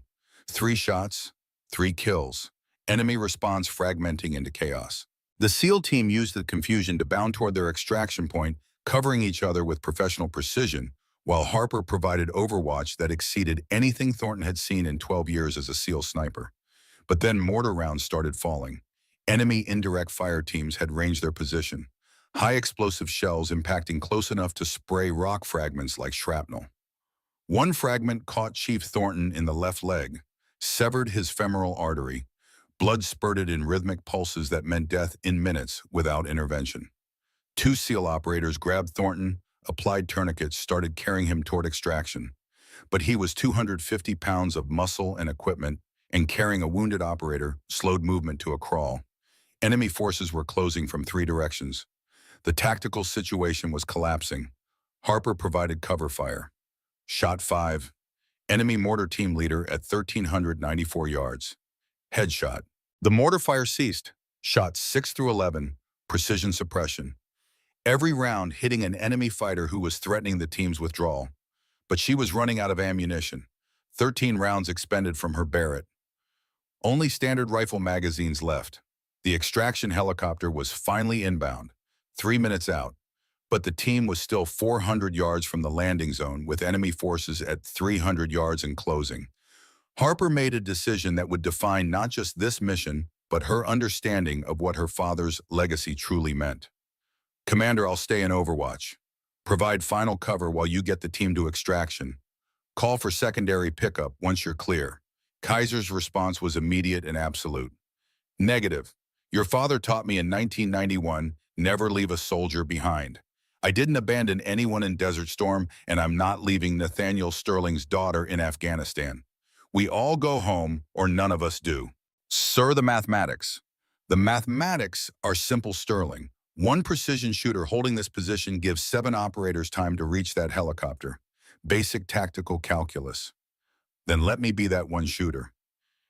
3 shots, 3 kills. Enemy response fragmenting into chaos. The SEAL team used the confusion to bound toward their extraction point, covering each other with professional precision, while Harper provided overwatch that exceeded anything Thornton had seen in 12 years as a SEAL sniper. But then mortar rounds started falling. Enemy indirect fire teams had ranged their position, high explosive shells impacting close enough to spray rock fragments like shrapnel. One fragment caught Chief Thornton in the left leg, severed his femoral artery. Blood spurted in rhythmic pulses that meant death in minutes without intervention. 2 SEAL operators grabbed Thornton, applied tourniquets, started carrying him toward extraction. But he was 250 pounds of muscle and equipment, and carrying a wounded operator slowed movement to a crawl. Enemy forces were closing from 3 directions. The tactical situation was collapsing. Harper provided cover fire. Shot 5. Enemy mortar team leader at 1,394 yards. Headshot. The mortar fire ceased. Shots 6 through 11. Precision suppression. Every round hitting an enemy fighter who was threatening the team's withdrawal. But she was running out of ammunition. 13 rounds expended from her Barrett. Only standard rifle magazines left. The extraction helicopter was finally inbound, 3 minutes out. But the team was still 400 yards from the landing zone, with enemy forces at 300 yards and closing. Harper made a decision that would define not just this mission, but her understanding of what her father's legacy truly meant. Commander, I'll stay in Overwatch. Provide final cover while you get the team to extraction. Call for secondary pickup once you're clear. Kaiser's response was immediate and absolute. Negative. Your father taught me in 1991, never leave a soldier behind. I didn't abandon anyone in Desert Storm, and I'm not leaving Nathaniel Sterling's daughter in Afghanistan. We all go home, or none of us do. Sir, the mathematics. The mathematics are simple, Sterling. One precision shooter holding this position gives 7 operators time to reach that helicopter. Basic tactical calculus. Then let me be that one shooter.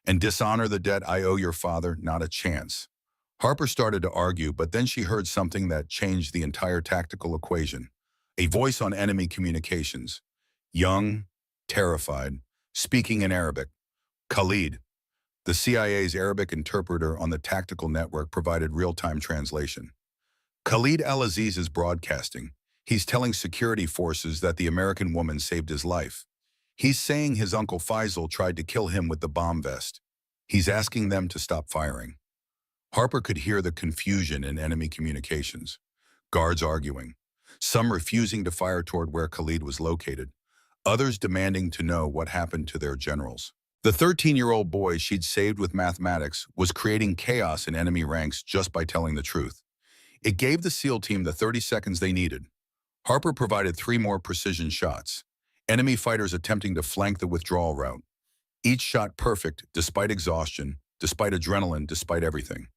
And dishonor the debt I owe your father, not a chance. Harper started to argue, but then she heard something that changed the entire tactical equation. A voice on enemy communications. Young, terrified, speaking in Arabic. Khalid, the CIA's Arabic interpreter on the tactical network, provided real-time translation. Khalid Al-Aziz is broadcasting. He's telling security forces that the American woman saved his life. He's saying his uncle Faisal tried to kill him with the bomb vest. He's asking them to stop firing. Harper could hear the confusion in enemy communications. Guards arguing. Some refusing to fire toward where Khalid was located. Others demanding to know what happened to their generals. The 13-year-old boy she'd saved with mathematics was creating chaos in enemy ranks just by telling the truth. It gave the SEAL team the 30 seconds they needed. Harper provided 3 more precision shots. Enemy fighters attempting to flank the withdrawal route. Each shot perfect, despite exhaustion, despite adrenaline, despite everything.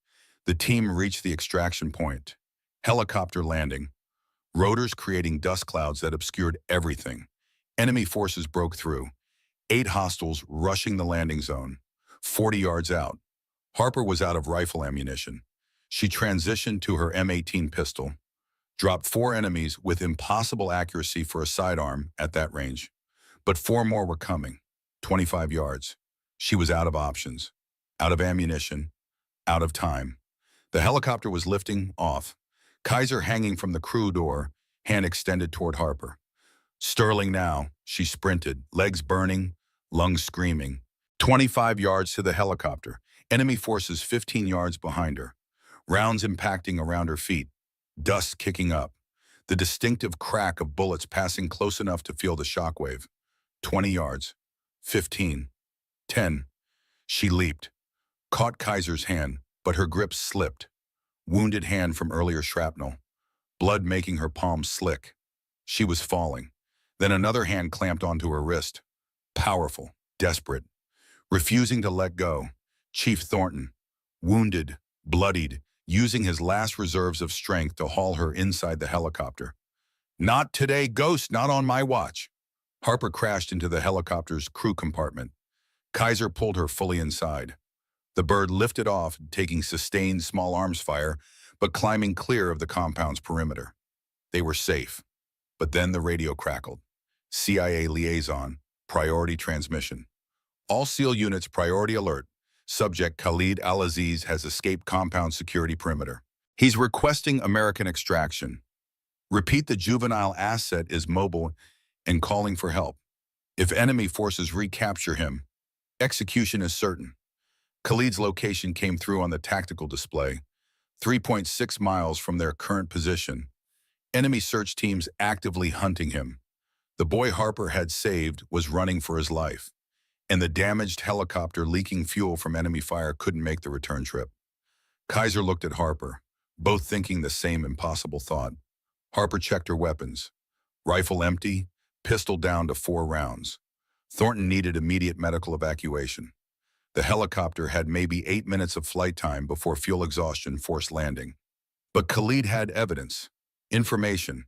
The team reached the extraction point. Helicopter landing. Rotors creating dust clouds that obscured everything. Enemy forces broke through. 8 hostiles rushing the landing zone. 40 yards out. Harper was out of rifle ammunition. She transitioned to her M18 pistol. Dropped 4 enemies with impossible accuracy for a sidearm at that range. But 4 more were coming. 25 yards. She was out of options. Out of ammunition. Out of time. The helicopter was lifting off. Kaiser hanging from the crew door, hand extended toward Harper. Sterling now, she sprinted, legs burning, lungs screaming. 25 yards to the helicopter. Enemy forces 15 yards behind her. Rounds impacting around her feet. Dust kicking up. The distinctive crack of bullets passing close enough to feel the shockwave. 20 yards. 15. 10. She leaped. Caught Kaiser's hand, but her grip slipped. Wounded hand from earlier shrapnel. Blood making her palm slick. She was falling. Then another hand clamped onto her wrist. Powerful, desperate. Refusing to let go. Chief Thornton. Wounded, bloodied, using his last reserves of strength to haul her inside the helicopter. "Not today, Ghost, not on my watch." Harper crashed into the helicopter's crew compartment. Kaiser pulled her fully inside. The bird lifted off, taking sustained small arms fire, but climbing clear of the compound's perimeter. They were safe. But then the radio crackled. CIA liaison, priority transmission. All SEAL units priority alert. Subject Khalid Al-Aziz has escaped compound security perimeter. He's requesting American extraction. Repeat, the juvenile asset is mobile and calling for help. If enemy forces recapture him, execution is certain. Khalid's location came through on the tactical display, 3.6 miles from their current position. Enemy search teams actively hunting him. The boy Harper had saved was running for his life, and the damaged helicopter leaking fuel from enemy fire couldn't make the return trip. Kaiser looked at Harper, both thinking the same impossible thought. Harper checked her weapons. Rifle empty, pistol down to 4 rounds. Thornton needed immediate medical evacuation. The helicopter had maybe 8 minutes of flight time before fuel exhaustion forced landing. But Khalid had evidence, information,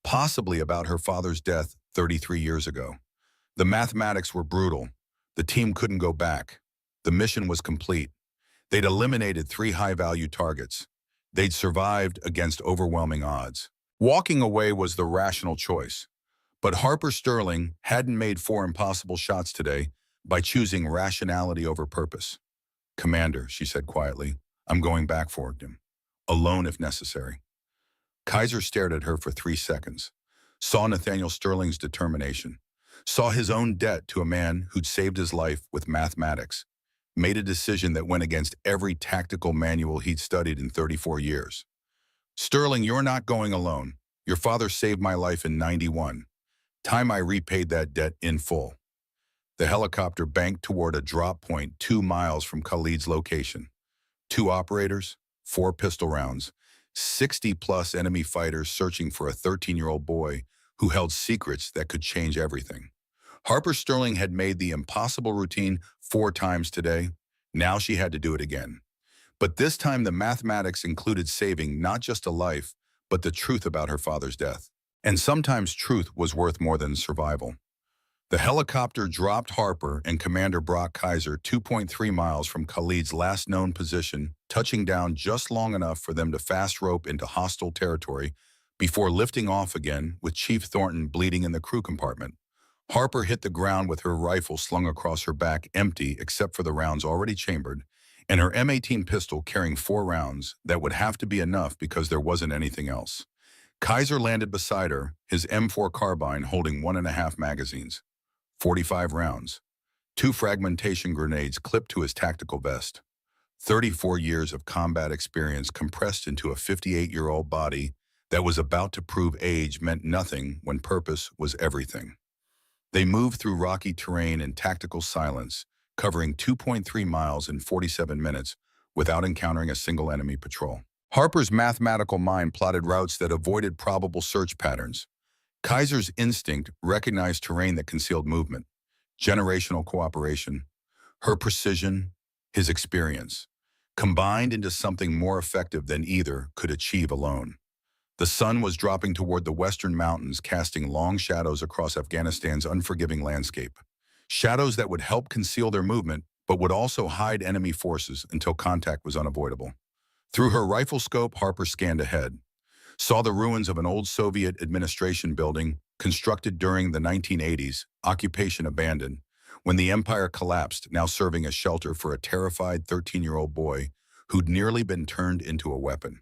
possibly about her father's death 33 years ago. The mathematics were brutal. The team couldn't go back. The mission was complete. They'd eliminated 3 high-value targets. They'd survived against overwhelming odds. Walking away was the rational choice. But Harper Sterling hadn't made 4 impossible shots today by choosing rationality over purpose. "Commander," she said quietly, "I'm going back for him. Alone if necessary." Kaiser stared at her for 3 seconds, saw Nathaniel Sterling's determination, saw his own debt to a man who'd saved his life with mathematics, made a decision that went against every tactical manual he'd studied in 34 years. "Sterling, you're not going alone. Your father saved my life in '91. Time I repaid that debt in full." The helicopter banked toward a drop point 2 miles from Khalid's location. 2 operators, 4 pistol rounds, 60-plus enemy fighters searching for a 13-year-old boy who held secrets that could change everything. Harper Sterling had made the impossible routine 4 times today. Now she had to do it again. But this time the mathematics included saving not just a life, but the truth about her father's death. And sometimes truth was worth more than survival. The helicopter dropped Harper and Commander Brock Kaiser 2.3 miles from Khalid's last known position, touching down just long enough for them to fast rope into hostile territory before lifting off again with Chief Thornton bleeding in the crew compartment. Harper hit the ground with her rifle slung across her back, empty except for the rounds already chambered, and her M18 pistol carrying 4 rounds that would have to be enough because there wasn't anything else. Kaiser landed beside her, his M4 carbine holding 1.5 magazines. 45 rounds, 2 fragmentation grenades clipped to his tactical vest. 34 years of combat experience compressed into a 58-year-old body that was about to prove age meant nothing when purpose was everything. They moved through rocky terrain in tactical silence, covering 2.3 miles in 47 minutes without encountering a single enemy patrol. Harper's mathematical mind plotted routes that avoided probable search patterns. Kaiser's instinct recognized terrain that concealed movement, generational cooperation, her precision, his experience, combined into something more effective than either could achieve alone. The sun was dropping toward the western mountains, casting long shadows across Afghanistan's unforgiving landscape. Shadows that would help conceal their movement, but would also hide enemy forces until contact was unavoidable. Through her rifle scope, Harper scanned ahead, saw the ruins of an old Soviet administration building constructed during the 1980s, occupation abandoned, when the empire collapsed, now serving as shelter for a terrified 13-year-old boy who'd nearly been turned into a weapon.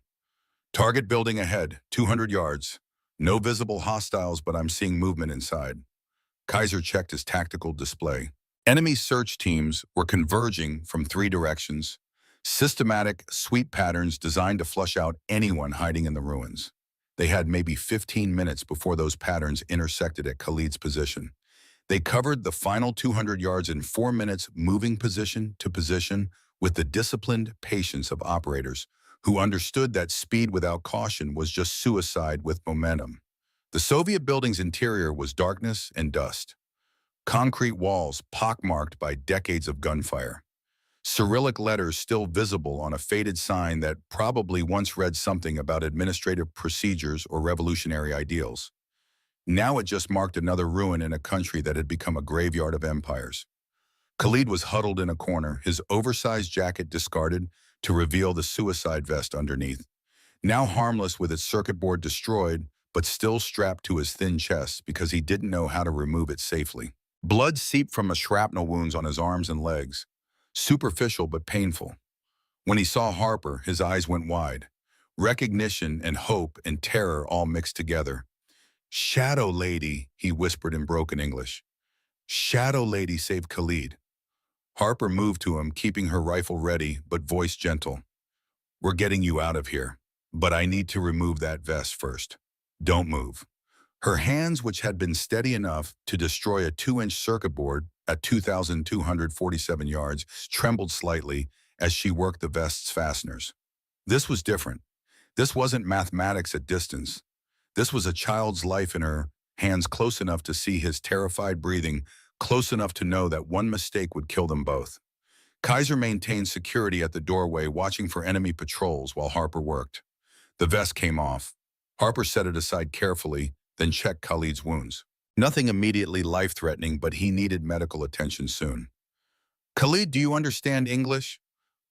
Target building ahead, 200 yards. No visible hostiles, but I'm seeing movement inside. Kaiser checked his tactical display. Enemy search teams were converging from 3 directions, systematic sweep patterns designed to flush out anyone hiding in the ruins. They had maybe 15 minutes before those patterns intersected at Khalid's position. They covered the final 200 yards in 4 minutes, moving position to position with the disciplined patience of operators who understood that speed without caution was just suicide with momentum. The Soviet building's interior was darkness and dust. Concrete walls pockmarked by decades of gunfire. Cyrillic letters still visible on a faded sign that probably once read something about administrative procedures or revolutionary ideals. Now it just marked another ruin in a country that had become a graveyard of empires. Khalid was huddled in a corner, his oversized jacket discarded to reveal the suicide vest underneath. Now harmless with its circuit board destroyed, but still strapped to his thin chest because he didn't know how to remove it safely. Blood seeped from the shrapnel wounds on his arms and legs, superficial but painful. When he saw Harper, his eyes went wide. Recognition and hope and terror all mixed together. "Shadow Lady," he whispered in broken English. "Shadow Lady saved Khalid." Harper moved to him, keeping her rifle ready, but voice gentle. "We're getting you out of here, but I need to remove that vest first. Don't move." Her hands, which had been steady enough to destroy a 2-inch circuit board at 2,247 yards, trembled slightly as she worked the vest's fasteners. This was different. This wasn't mathematics at distance. This was a child's life in her hands, close enough to see his terrified breathing, close enough to know that one mistake would kill them both. Kaiser maintained security at the doorway, watching for enemy patrols while Harper worked. The vest came off. Harper set it aside carefully, then checked Khalid's wounds. Nothing immediately life-threatening, but he needed medical attention soon. "Khalid, do you understand English?"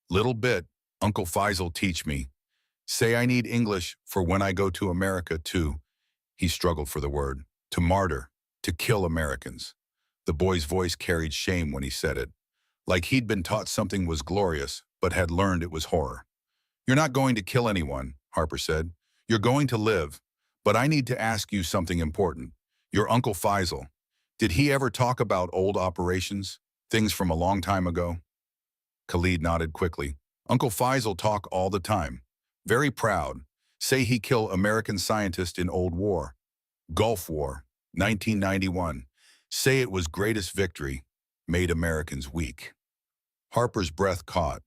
"Little bit. Uncle Faisal teach me. Say I need English for when I go to America to," he struggled for the word, "to martyr, to kill Americans." The boy's voice carried shame when he said it, like he'd been taught something was glorious, but had learned it was horror. "You're not going to kill anyone," Harper said. "You're going to live. But I need to ask you something important. Your Uncle Faisal, did he ever talk about old operations, things from a long time ago?" Khalid nodded quickly. "Uncle Faisal talk all the time. Very proud. Say he kill American scientist in old war. Gulf War, 1991. Say it was greatest victory. Made Americans weak." Harper's breath caught.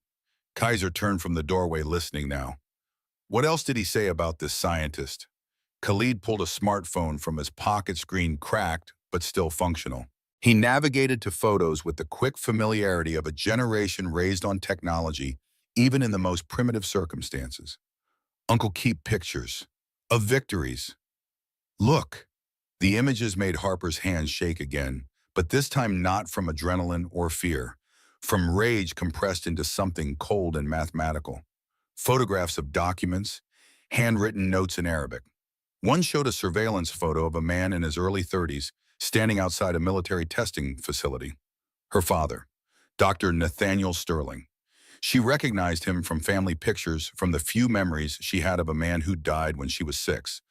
Kaiser turned from the doorway, listening now. "What else did he say about this scientist?" Khalid pulled a smartphone from his pocket, screen cracked, but still functional. He navigated to photos with the quick familiarity of a generation raised on technology, even in the most primitive circumstances. "Uncle keep pictures. Of victories. Look." The images made Harper's hands shake again, but this time not from adrenaline or fear, from rage compressed into something cold and mathematical. Photographs of documents, handwritten notes in Arabic. One showed a surveillance photo of a man in his early 30s standing outside a military testing facility. Her father, Dr. Nathaniel Sterling. She recognized him from family pictures, from the few memories she had of a man who died when she was 6.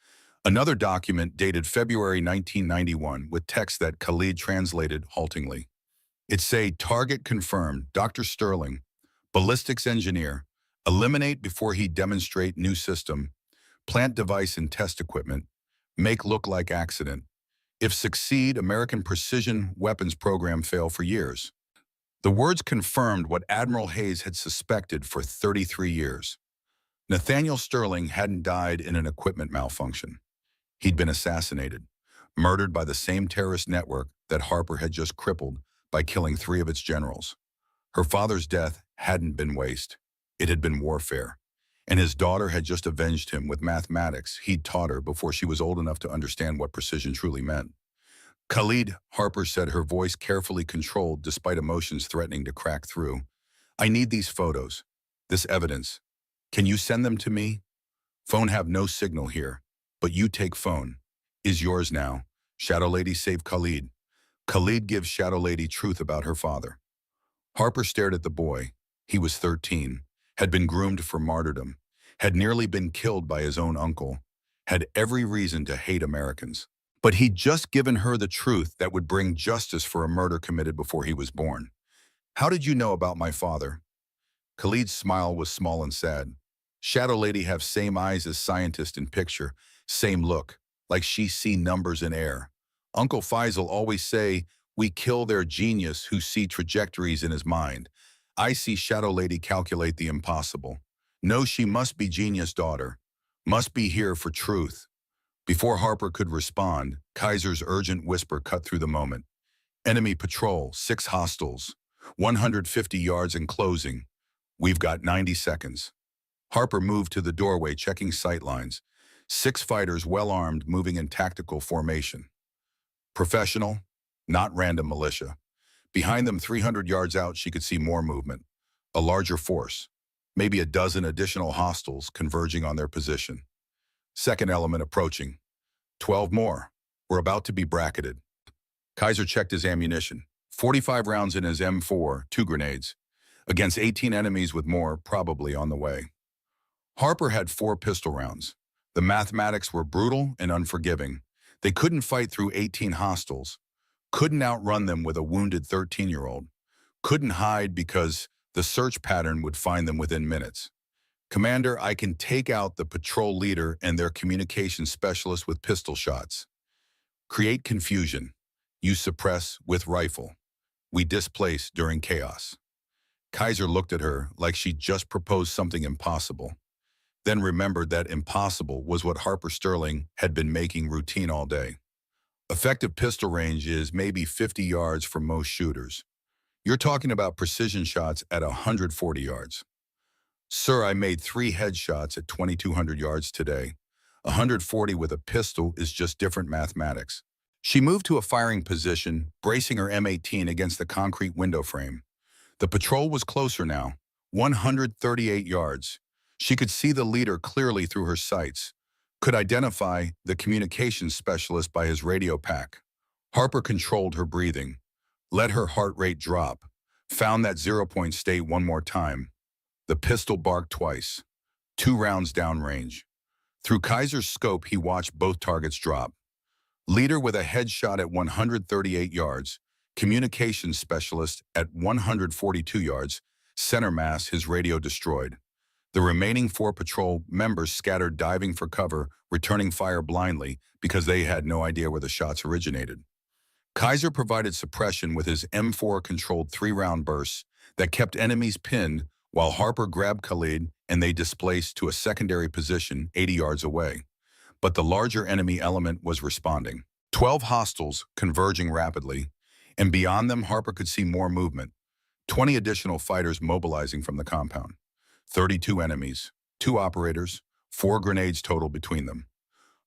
Another document dated February 1991 with text that Khalid translated haltingly. It said, "Target confirmed, Dr. Sterling, ballistics engineer, eliminate before he demonstrate new system, plant device and test equipment, make look like accident. If succeed, American precision weapons program fail for years." The words confirmed what Admiral Hayes had suspected for 33 years. Nathaniel Sterling hadn't died in an equipment malfunction. He'd been assassinated, murdered by the same terrorist network that Harper had just crippled by killing 3 of its generals. Her father's death hadn't been waste. It had been warfare. And his daughter had just avenged him with mathematics he'd taught her before she was old enough to understand what precision truly meant. "Khalid," Harper said, her voice carefully controlled despite emotions threatening to crack through. "I need these photos, this evidence. Can you send them to me? Phone have no signal here, but you take phone. Is yours now. Shadow Lady save Khalid. Khalid gives Shadow Lady truth about her father." Harper stared at the boy. He was 13, had been groomed for martyrdom, had nearly been killed by his own uncle, had every reason to hate Americans. But he'd just given her the truth that would bring justice for a murder committed before he was born. "How did you know about my father?" Khalid's smile was small and sad. "Shadow Lady have same eyes as scientist in picture, same look, like she see numbers in air. Uncle Faisal always say, we kill their genius who see trajectories in his mind. I see Shadow Lady calculate the impossible. No, she must be genius daughter. Must be here for truth." Before Harper could respond, Kaiser's urgent whisper cut through the moment. "Enemy patrol, 6 hostiles. 150 yards and closing. We've got 90 seconds. Harper moved to the doorway, checking sight lines. 6 fighters, well-armed, moving in tactical formation. Professional, not random militia. Behind them, 300 yards out, she could see more movement. A larger force. Maybe a dozen additional hostiles converging on their position. Second element approaching. 12 more. We're about to be bracketed. Kaiser checked his ammunition. 45 rounds in his M4, 2 grenades. Against 18 enemies with more probably on the way. Harper had 4 pistol rounds. The mathematics were brutal and unforgiving. They couldn't fight through 18 hostiles. Couldn't outrun them with a wounded 13-year-old. Couldn't hide because the search pattern would find them within minutes. Commander, I can take out the patrol leader and their communications specialist with pistol shots. Create confusion. You suppress with rifle. We displace during chaos. Kaiser looked at her like she'd just proposed something impossible. Then remembered that impossible was what Harper Sterling had been making routine all day. Effective pistol range is maybe 50 yards for most shooters. You're talking about precision shots at 140 yards. Sir, I made 3 headshots at 2,200 yards today. 140 with a pistol is just different mathematics. She moved to a firing position, bracing her M18 against the concrete window frame. The patrol was closer now, 138 yards. She could see the leader clearly through her sights, could identify the communications specialist by his radio pack. Harper controlled her breathing, let her heart rate drop, found that 0-point state one more time. The pistol barked twice, 2 rounds downrange. Through Kaiser's scope, he watched both targets drop. Leader with a headshot at 138 yards, communications specialist at 142 yards, center mass, his radio destroyed. The remaining 4 patrol members scattered, diving for cover, returning fire blindly because they had no idea where the shots originated. Kaiser provided suppression with his M4-controlled 3-round bursts that kept enemies pinned while Harper grabbed Khalid and they displaced to a secondary position 80 yards away. But the larger enemy element was responding. 12 hostiles converging rapidly, and beyond them Harper could see more movement. 20 additional fighters mobilizing from the compound. 32 enemies, 2 operators, 4 grenades total between them.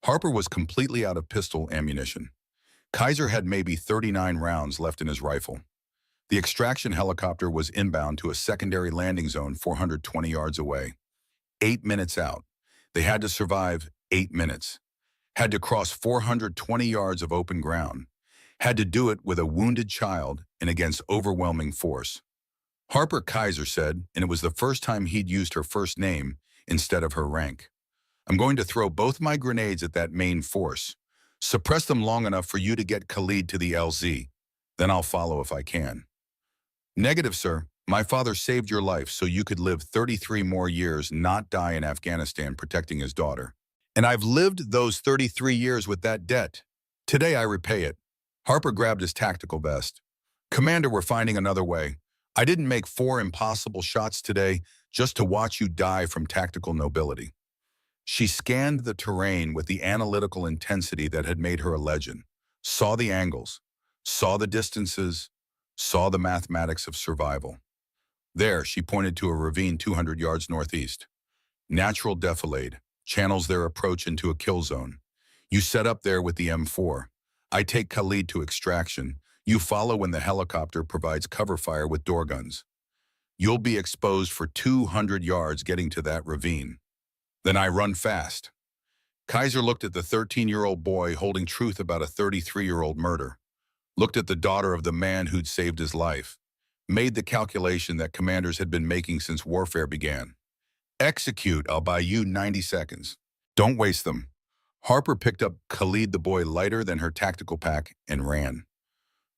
Harper was completely out of pistol ammunition. Kaiser had maybe 39 rounds left in his rifle. The extraction helicopter was inbound to a secondary landing zone 420 yards away. 8 minutes out. They had to survive 8 minutes. Had to cross 420 yards of open ground. Had to do it with a wounded child and against overwhelming force. Harper, Kaiser said, and it was the first time he'd used her first name instead of her rank. I'm going to throw both my grenades at that main force. Suppress them long enough for you to get Khalid to the LZ. Then I'll follow if I can. Negative, sir. My father saved your life so you could live 33 more years, not die in Afghanistan protecting his daughter. And I've lived those 33 years with that debt. Today I repay it. Harper grabbed his tactical vest. Commander, we're finding another way. I didn't make 4 impossible shots today just to watch you die from tactical nobility. She scanned the terrain with the analytical intensity that had made her a legend, saw the angles, saw the distances, saw the mathematics of survival. There, she pointed to a ravine 200 yards northeast. Natural defilade channels their approach into a kill zone. You set up there with the M4. I take Khalid to extraction. You follow when the helicopter provides cover fire with door guns. You'll be exposed for 200 yards getting to that ravine. Then I run fast. Kaiser looked at the 13-year-old boy holding truth about a 33-year-old murder. Looked at the daughter of the man who'd saved his life. Made the calculation that commanders had been making since warfare began. Execute, I'll buy you 90 seconds. Don't waste them. Harper picked up Khalid, the boy lighter than her tactical pack, and ran.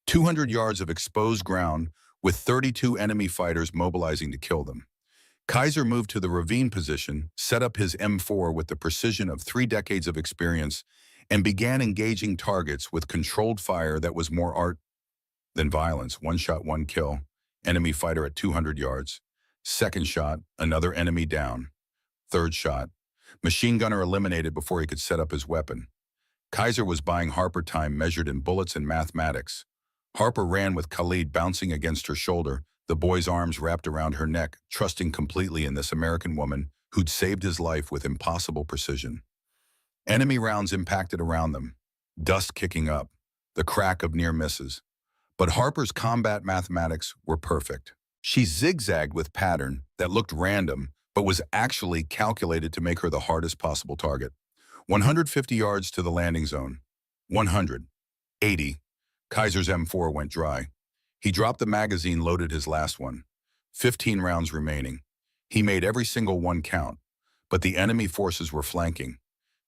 200 yards of exposed ground with 32 enemy fighters mobilizing to kill them. Kaiser moved to the ravine position, set up his M4 with the precision of 3 decades of experience, and began engaging targets with controlled fire that was more art than violence. 1 shot, 1 kill. Enemy fighter at 200 yards. Second shot, another enemy down. Third shot, machine gunner eliminated before he could set up his weapon. Kaiser was buying Harper time measured in bullets and mathematics. Harper ran with Khalid bouncing against her shoulder, The boy's arms wrapped around her neck, trusting completely in this American woman who'd saved his life with impossible precision. Enemy rounds impacted around them, dust kicking up, the crack of near misses. But Harper's combat mathematics were perfect. She zigzagged with pattern that looked random, but was actually calculated to make her the hardest possible target. 150 yards to the landing zone. 100. 80. Kaiser's M4 went dry. He dropped the magazine, loaded his last one. 15 rounds remaining. He made every single one count, but the enemy forces were flanking.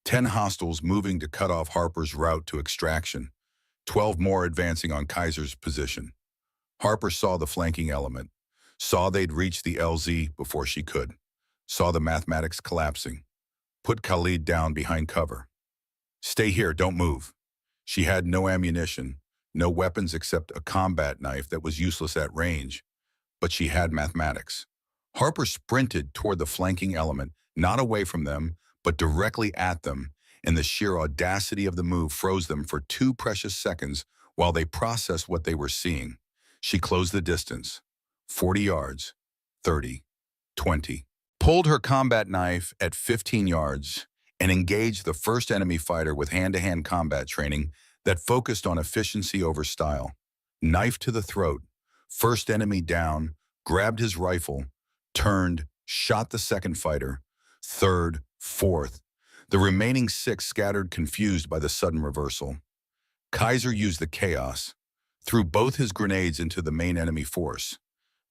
10 hostiles moving to cut off Harper's route to extraction. 12 more advancing on Kaiser's position. Harper saw the flanking element, saw they'd reach the LZ before she could, saw the mathematics collapsing, put Khalid down behind cover. Stay here, don't move. She had no ammunition, no weapons except a combat knife that was useless at range, but she had mathematics. Harper sprinted toward the flanking element, not away from them, but directly at them, and the sheer audacity of the move froze them for 2 precious seconds while they processed what they were seeing. She closed the distance. 40 yards, 30, 20. Pulled her combat knife at 15 yards and engaged the first enemy fighter with hand-to-hand combat training that focused on efficiency over style. Knife to the throat, first enemy down, grabbed his rifle, turned, shot the second fighter, third, fourth. The remaining 6 scattered, confused by the sudden reversal. Kaiser used the chaos, threw both his grenades into the main enemy force.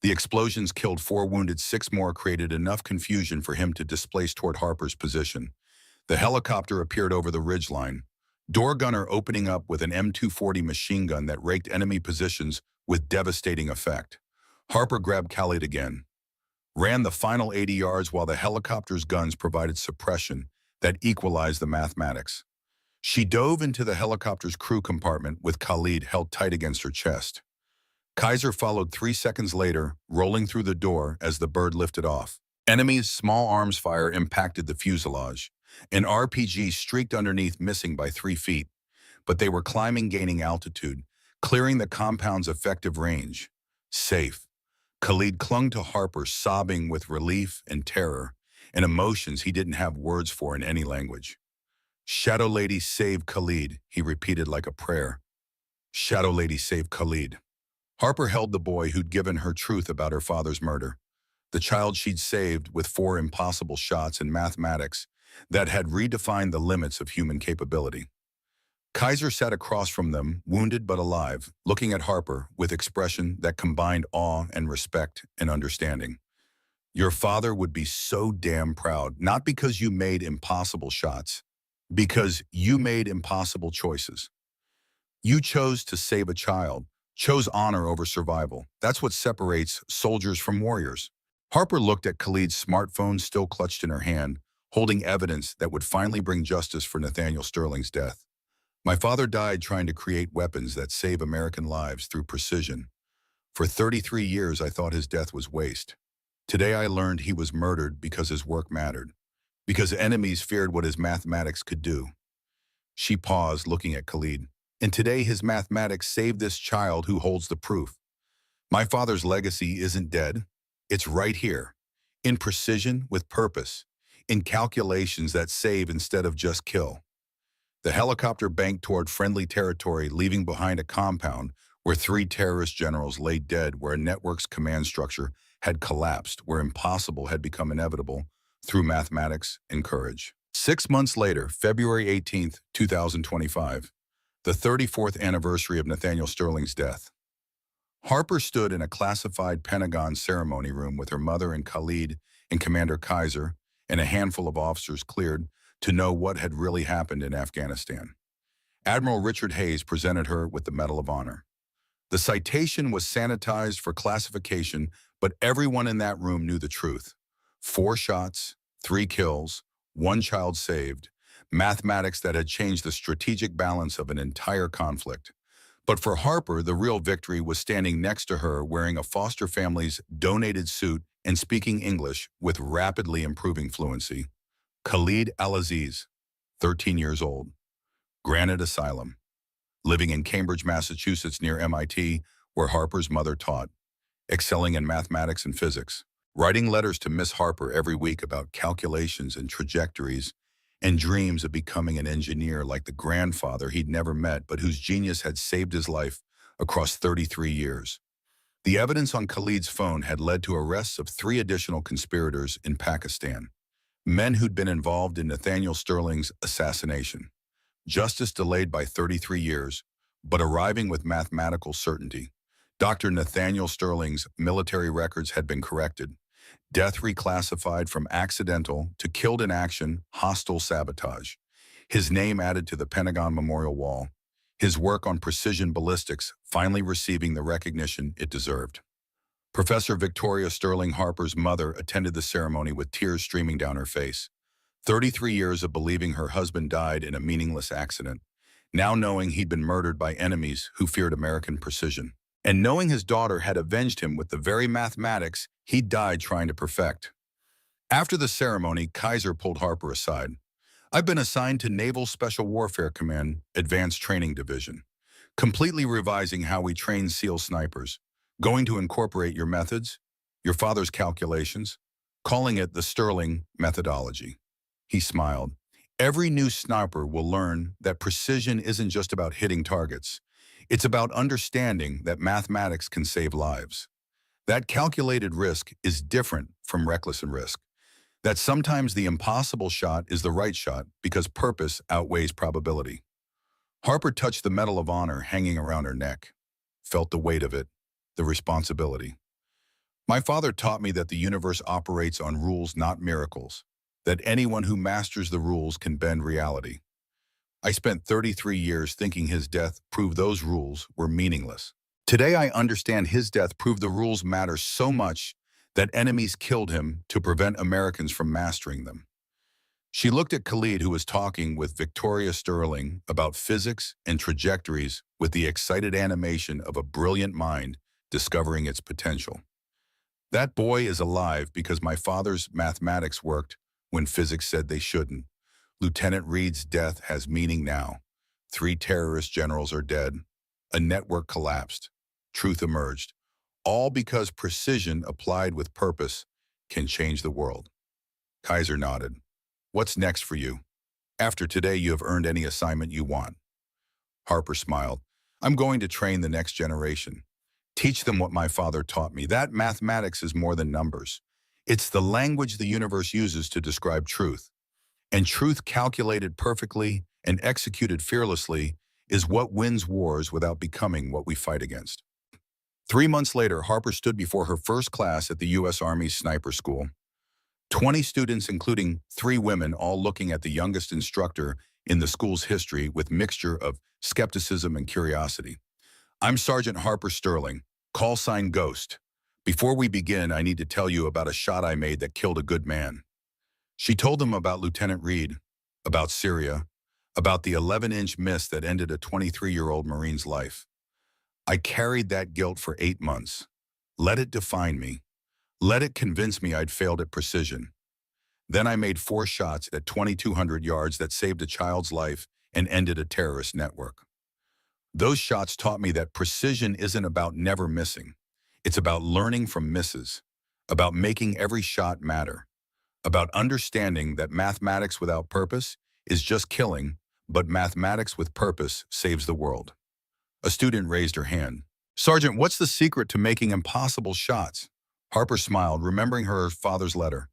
The explosions killed 4, wounded 6 more, created enough confusion for him to displace toward Harper's position. The helicopter appeared over the ridgeline, door gunner opening up with an M240 machine gun that raked enemy positions with devastating effect. Harper grabbed Khalid again, ran the final 80 yards while the helicopter's guns provided suppression that equalized the mathematics. She dove into the helicopter's crew compartment with Khalid held tight against her chest. Kaiser followed 3 seconds later, rolling through the door as the bird lifted off. Enemy's small arms fire impacted the fuselage. An RPG streaked underneath, missing by 3 feet, but they were climbing, gaining altitude, clearing the compound's effective range. Safe. Khalid clung to Harper, sobbing with relief and terror, and emotions he didn't have words for in any language. Shadow Lady, save Khalid, he repeated like a prayer. Shadow Lady, save Khalid. Harper held the boy who'd given her truth about her father's murder, the child she'd saved with 4 impossible shots in mathematics that had redefined the limits of human capability. Kaiser sat across from them, wounded but alive, looking at Harper with expression that combined awe and respect and understanding. Your father would be so damn proud, not because you made impossible shots, because you made impossible choices. You chose to save a child, chose honor over survival. That's what separates soldiers from warriors. Harper looked at Khalid's smartphone still clutched in her hand, holding evidence that would finally bring justice for Nathaniel Sterling's death. My father died trying to create weapons that save American lives through precision. For 33 years, I thought his death was waste. Today, I learned he was murdered because his work mattered, because enemies feared what his mathematics could do. She paused, looking at Khalid. And today, his mathematics saved this child who holds the proof. My father's legacy isn't dead. It's right here, in precision with purpose, in calculations that save instead of just kill. The helicopter banked toward friendly territory, leaving behind a compound where 3 terrorist generals lay dead, where a network's command structure had collapsed, where impossible had become inevitable through mathematics and courage. 6 months later, February 18th, 2025, the 34th anniversary of Nathaniel Sterling's death. Harper stood in a classified Pentagon ceremony room with her mother and Khalid and Commander Kaiser and a handful of officers cleared to know what had really happened in Afghanistan. Admiral Richard Hayes presented her with the Medal of Honor. The citation was sanitized for classification, but everyone in that room knew the truth. 4 shots, 3 kills, 1 child saved, mathematics that had changed the strategic balance of an entire conflict. But for Harper, the real victory was standing next to her wearing a foster family's donated suit and speaking English with rapidly improving fluency. Khalid Al-Aziz, 13 years old, granted asylum, living in Cambridge, Massachusetts near MIT, where Harper's mother taught. excelling in mathematics and physics, writing letters to Miss Harper every week about calculations and trajectories, and dreams of becoming an engineer like the grandfather he'd never met but whose genius had saved his life across 33 years. The evidence on Khalid's phone had led to arrests of 3 additional conspirators in Pakistan, men who'd been involved in Nathaniel Sterling's assassination. Justice delayed by 33 years, but arriving with mathematical certainty. Dr. Nathaniel Sterling's military records had been corrected, death reclassified from accidental to killed in action, hostile sabotage. His name added to the Pentagon Memorial Wall, his work on precision ballistics finally receiving the recognition it deserved. Professor Victoria Sterling Harper's mother attended the ceremony with tears streaming down her face. 33 years of believing her husband died in a meaningless accident, now knowing he'd been murdered by enemies who feared American precision, and knowing his daughter had avenged him with the very mathematics he'd died trying to perfect. After the ceremony, Kaiser pulled Harper aside. "I've been assigned to Naval Special Warfare Command Advanced Training Division, completely revising how we train SEAL snipers, going to incorporate your methods, your father's calculations, calling it the Sterling methodology." He smiled. "Every new sniper will learn that precision isn't just about hitting targets. It's about understanding that mathematics can save lives. That calculated risk is different from reckless risk. That sometimes the impossible shot is the right shot because purpose outweighs probability." Harper touched the Medal of Honor hanging around her neck, felt the weight of it, the responsibility. "My father taught me that the universe operates on rules, not miracles, that anyone who masters the rules can bend reality. I spent 33 years thinking his death proved those rules were meaningless. Today I understand his death proved the rules matter so much that enemies killed him to prevent Americans from mastering them." She looked at Khalid, who was talking with Victoria Sterling about physics and trajectories with the excited animation of a brilliant mind discovering its potential. "That boy is alive because my father's mathematics worked when physics said they shouldn't. Lieutenant Reed's death has meaning now. 3 terrorist generals are dead. A network collapsed. Truth emerged. All because precision applied with purpose can change the world." Kaiser nodded. "What's next for you? After today, you have earned any assignment you want." Harper smiled. "I'm going to train the next generation. Teach them what my father taught me, that mathematics is more than numbers. It's the language the universe uses to describe truth. And truth calculated perfectly and executed fearlessly is what wins wars without becoming what we fight against." 3 months later, Harper stood before her first class at the U.S. Army's sniper school. 20 students, including 3 women, all looking at the youngest instructor in the school's history with mixture of skepticism and curiosity. "I'm Sergeant Harper Sterling, call sign Ghost. Before we begin, I need to tell you about a shot I made that killed a good man." She told them about Lieutenant Reed, about Syria, about the 11-inch miss that ended a 23-year-old Marine's life. "I carried that guilt for 8 months. Let it define me. Let it convince me I'd failed at precision. Then I made 4 shots at 2,200 yards that saved a child's life and ended a terrorist network. Those shots taught me that precision isn't about never missing. It's about learning from misses, about making every shot matter, about understanding that mathematics without purpose is just killing, but mathematics with purpose saves the world." A student raised her hand. "Sergeant, what's the secret to making impossible shots?" Harper smiled, remembering her father's letter,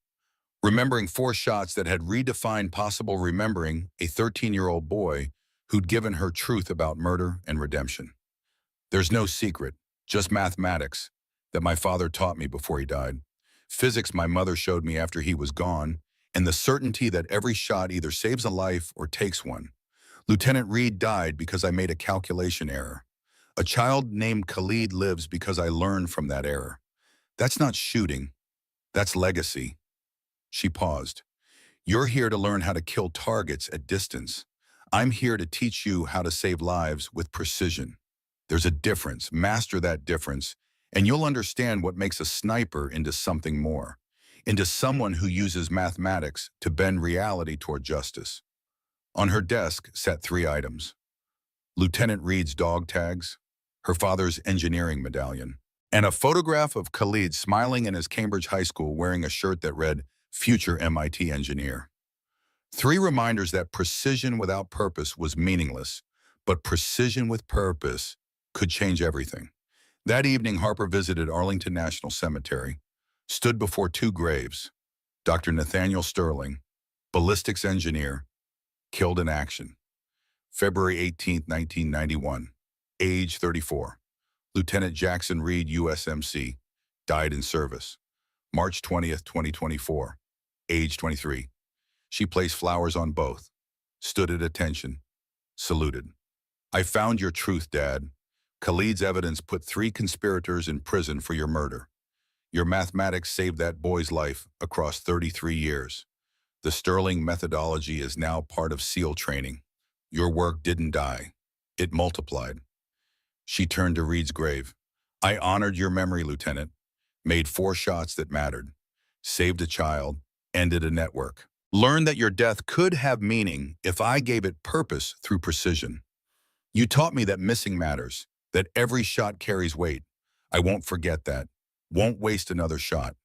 remembering 4 shots that had redefined possible, remembering a 13-year-old boy who'd given her truth about murder and redemption. "There's no secret, just mathematics that my father taught me before he died. Physics my mother showed me after he was gone, and the certainty that every shot either saves a life or takes one. Lieutenant Reed died because I made a calculation error. A child named Khalid lives because I learned from that error. That's not shooting, that's legacy." She paused. "You're here to learn how to kill targets at distance. I'm here to teach you how to save lives with precision. There's a difference. Master that difference, and you'll understand what makes a sniper into something more, into someone who uses mathematics to bend reality toward justice." On her desk sat 3 items: Lieutenant Reed's dog tags, her father's engineering medallion, and a photograph of Khalid smiling in his Cambridge high school wearing a shirt that read, "Future MIT Engineer." Three reminders that precision without purpose was meaningless, but precision with purpose could change everything. That evening, Harper visited Arlington National Cemetery, stood before two graves. Dr. Nathaniel Sterling, ballistics engineer, killed in action. February 18, 1991, age 34. Lieutenant Jackson Reed, USMC, died in service. March 20th, 2024, age 23. She placed flowers on both, stood at attention, saluted. "I found your truth, Dad. Khalid's evidence put 3 conspirators in prison for your murder. Your mathematics saved that boy's life across 33 years. The Sterling methodology is now part of SEAL training. Your work didn't die. It multiplied." She turned to Reed's grave. "I honored your memory, Lieutenant. Made 4 shots that mattered. Saved a child, ended a network. Learned that your death could have meaning if I gave it purpose through precision. You taught me that missing matters, that every shot carries weight. I won't forget that. Won't waste another shot."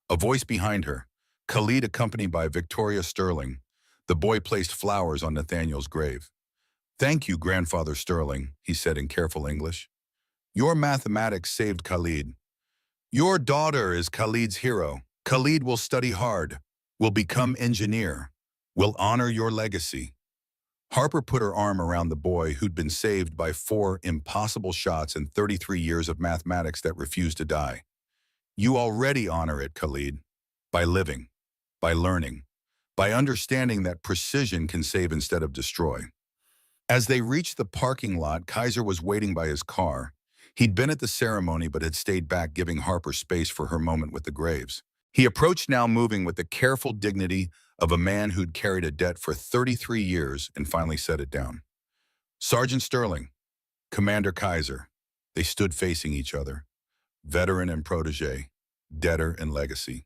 A voice behind her, Khalid accompanied by Victoria Sterling. The boy placed flowers on Nathaniel's grave. "Thank you, Grandfather Sterling," he said in careful English. "Your mathematics saved Khalid. Your daughter is Khalid's hero. Khalid will study hard, will become engineer, will honor your legacy." Harper put her arm around the boy who'd been saved by 4 impossible shots and 33 years of mathematics that refused to die. "You already honor it, Khalid, by living, by learning, by understanding that precision can save instead of destroy." As they reached the parking lot, Kaiser was waiting by his car. He'd been at the ceremony but had stayed back, giving Harper space for her moment with the graves. He approached, now moving with the careful dignity of a man who'd carried a debt for 33 years, and finally set it down. "Sergeant Sterling, Commander Kaiser." They stood facing each other, veteran and protege, debtor and legacy.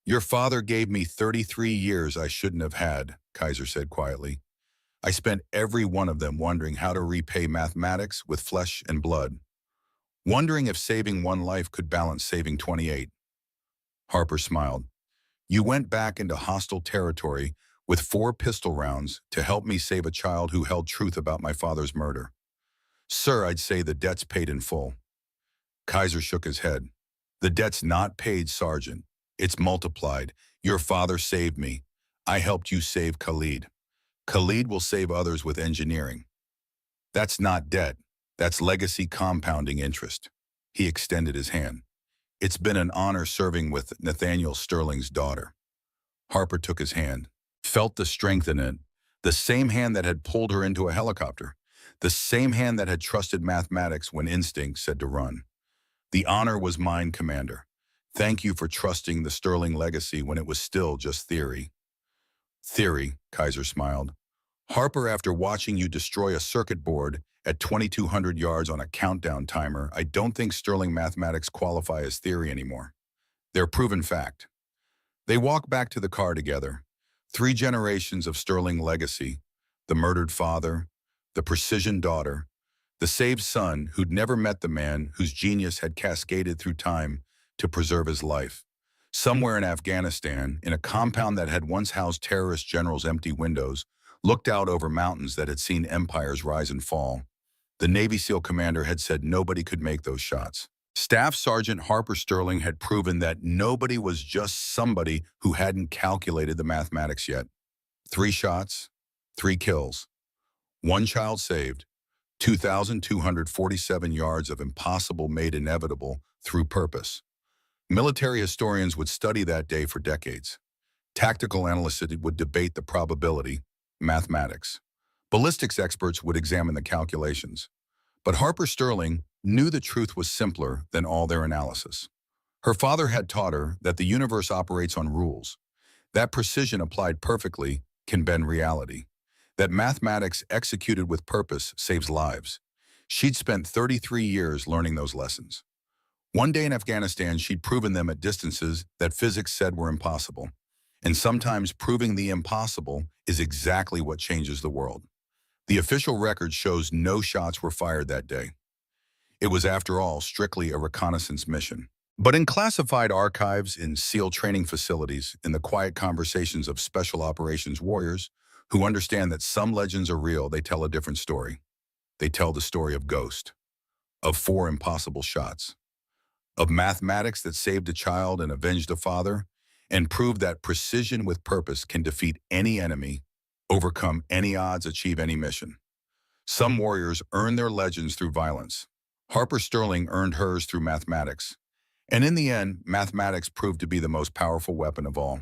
"Your father gave me 33 years I shouldn't have had," Kaiser said quietly. "I spent every one of them wondering how to repay mathematics with flesh and blood, wondering if saving one life could balance saving 28. Harper smiled. "You went back into hostile territory with 4 pistol rounds to help me save a child who held truth about my father's murder. Sir, I'd say the debt's paid in full." Kaiser shook his head. "The debt's not paid, Sergeant. It's multiplied. Your father saved me. I helped you save Khalid. Khalid will save others with engineering. That's not debt. That's legacy compounding interest." He extended his hand. "It's been an honor serving with Nathaniel Sterling's daughter." Harper took his hand, felt the strength in it, the same hand that had pulled her into a helicopter, the same hand that had trusted mathematics when instinct said to run. "The honor was mine, Commander. Thank you for trusting the Sterling legacy when it was still just theory." "Theory," Kaiser smiled. "Harper, after watching you destroy a circuit board at 2,200 yards on a countdown timer, I don't think Sterling mathematics qualify as theory anymore. They're proven fact." They walked back to the car together. 3 generations of Sterling legacy: the murdered father, the precision daughter, the saved son who'd never met the man whose genius had cascaded through time to preserve his life. Somewhere in Afghanistan, in a compound that had once housed terrorist generals' empty windows, looked out over mountains that had seen empires rise and fall, the Navy SEAL commander had said nobody could make those shots. Staff Sergeant Harper Sterling had proven that nobody was just somebody who hadn't calculated the mathematics yet. 3 shots, 3 kills, 1 child saved, 2,247 yards of impossible made inevitable through purpose. Military historians would study that day for decades. Tactical analysts would debate the probability, mathematics. Ballistics experts would examine the calculations. But Harper Sterling knew the truth was simpler than all their analysis. Her father had taught her that the universe operates on rules, that precision applied perfectly can bend reality, that mathematics executed with purpose saves lives. She'd spent 33 years learning those lessons. One day in Afghanistan, she'd proven them at distances that physics said were impossible. And sometimes proving the impossible is exactly what changes the world. The official record shows no shots were fired that day. It was, after all, strictly a reconnaissance mission. But in classified archives, in SEAL training facilities, in the quiet conversations of special operations warriors who understand that some legends are real, they tell a different story. They tell the story of Ghost, of 4 impossible shots, of mathematics that saved a child and avenged a father, and proved that precision with purpose can defeat any enemy, overcome any odds, achieve any mission. Some warriors earn their legends through violence. Harper Sterling earned hers through mathematics. And in the end, mathematics proved to be the most powerful weapon of all.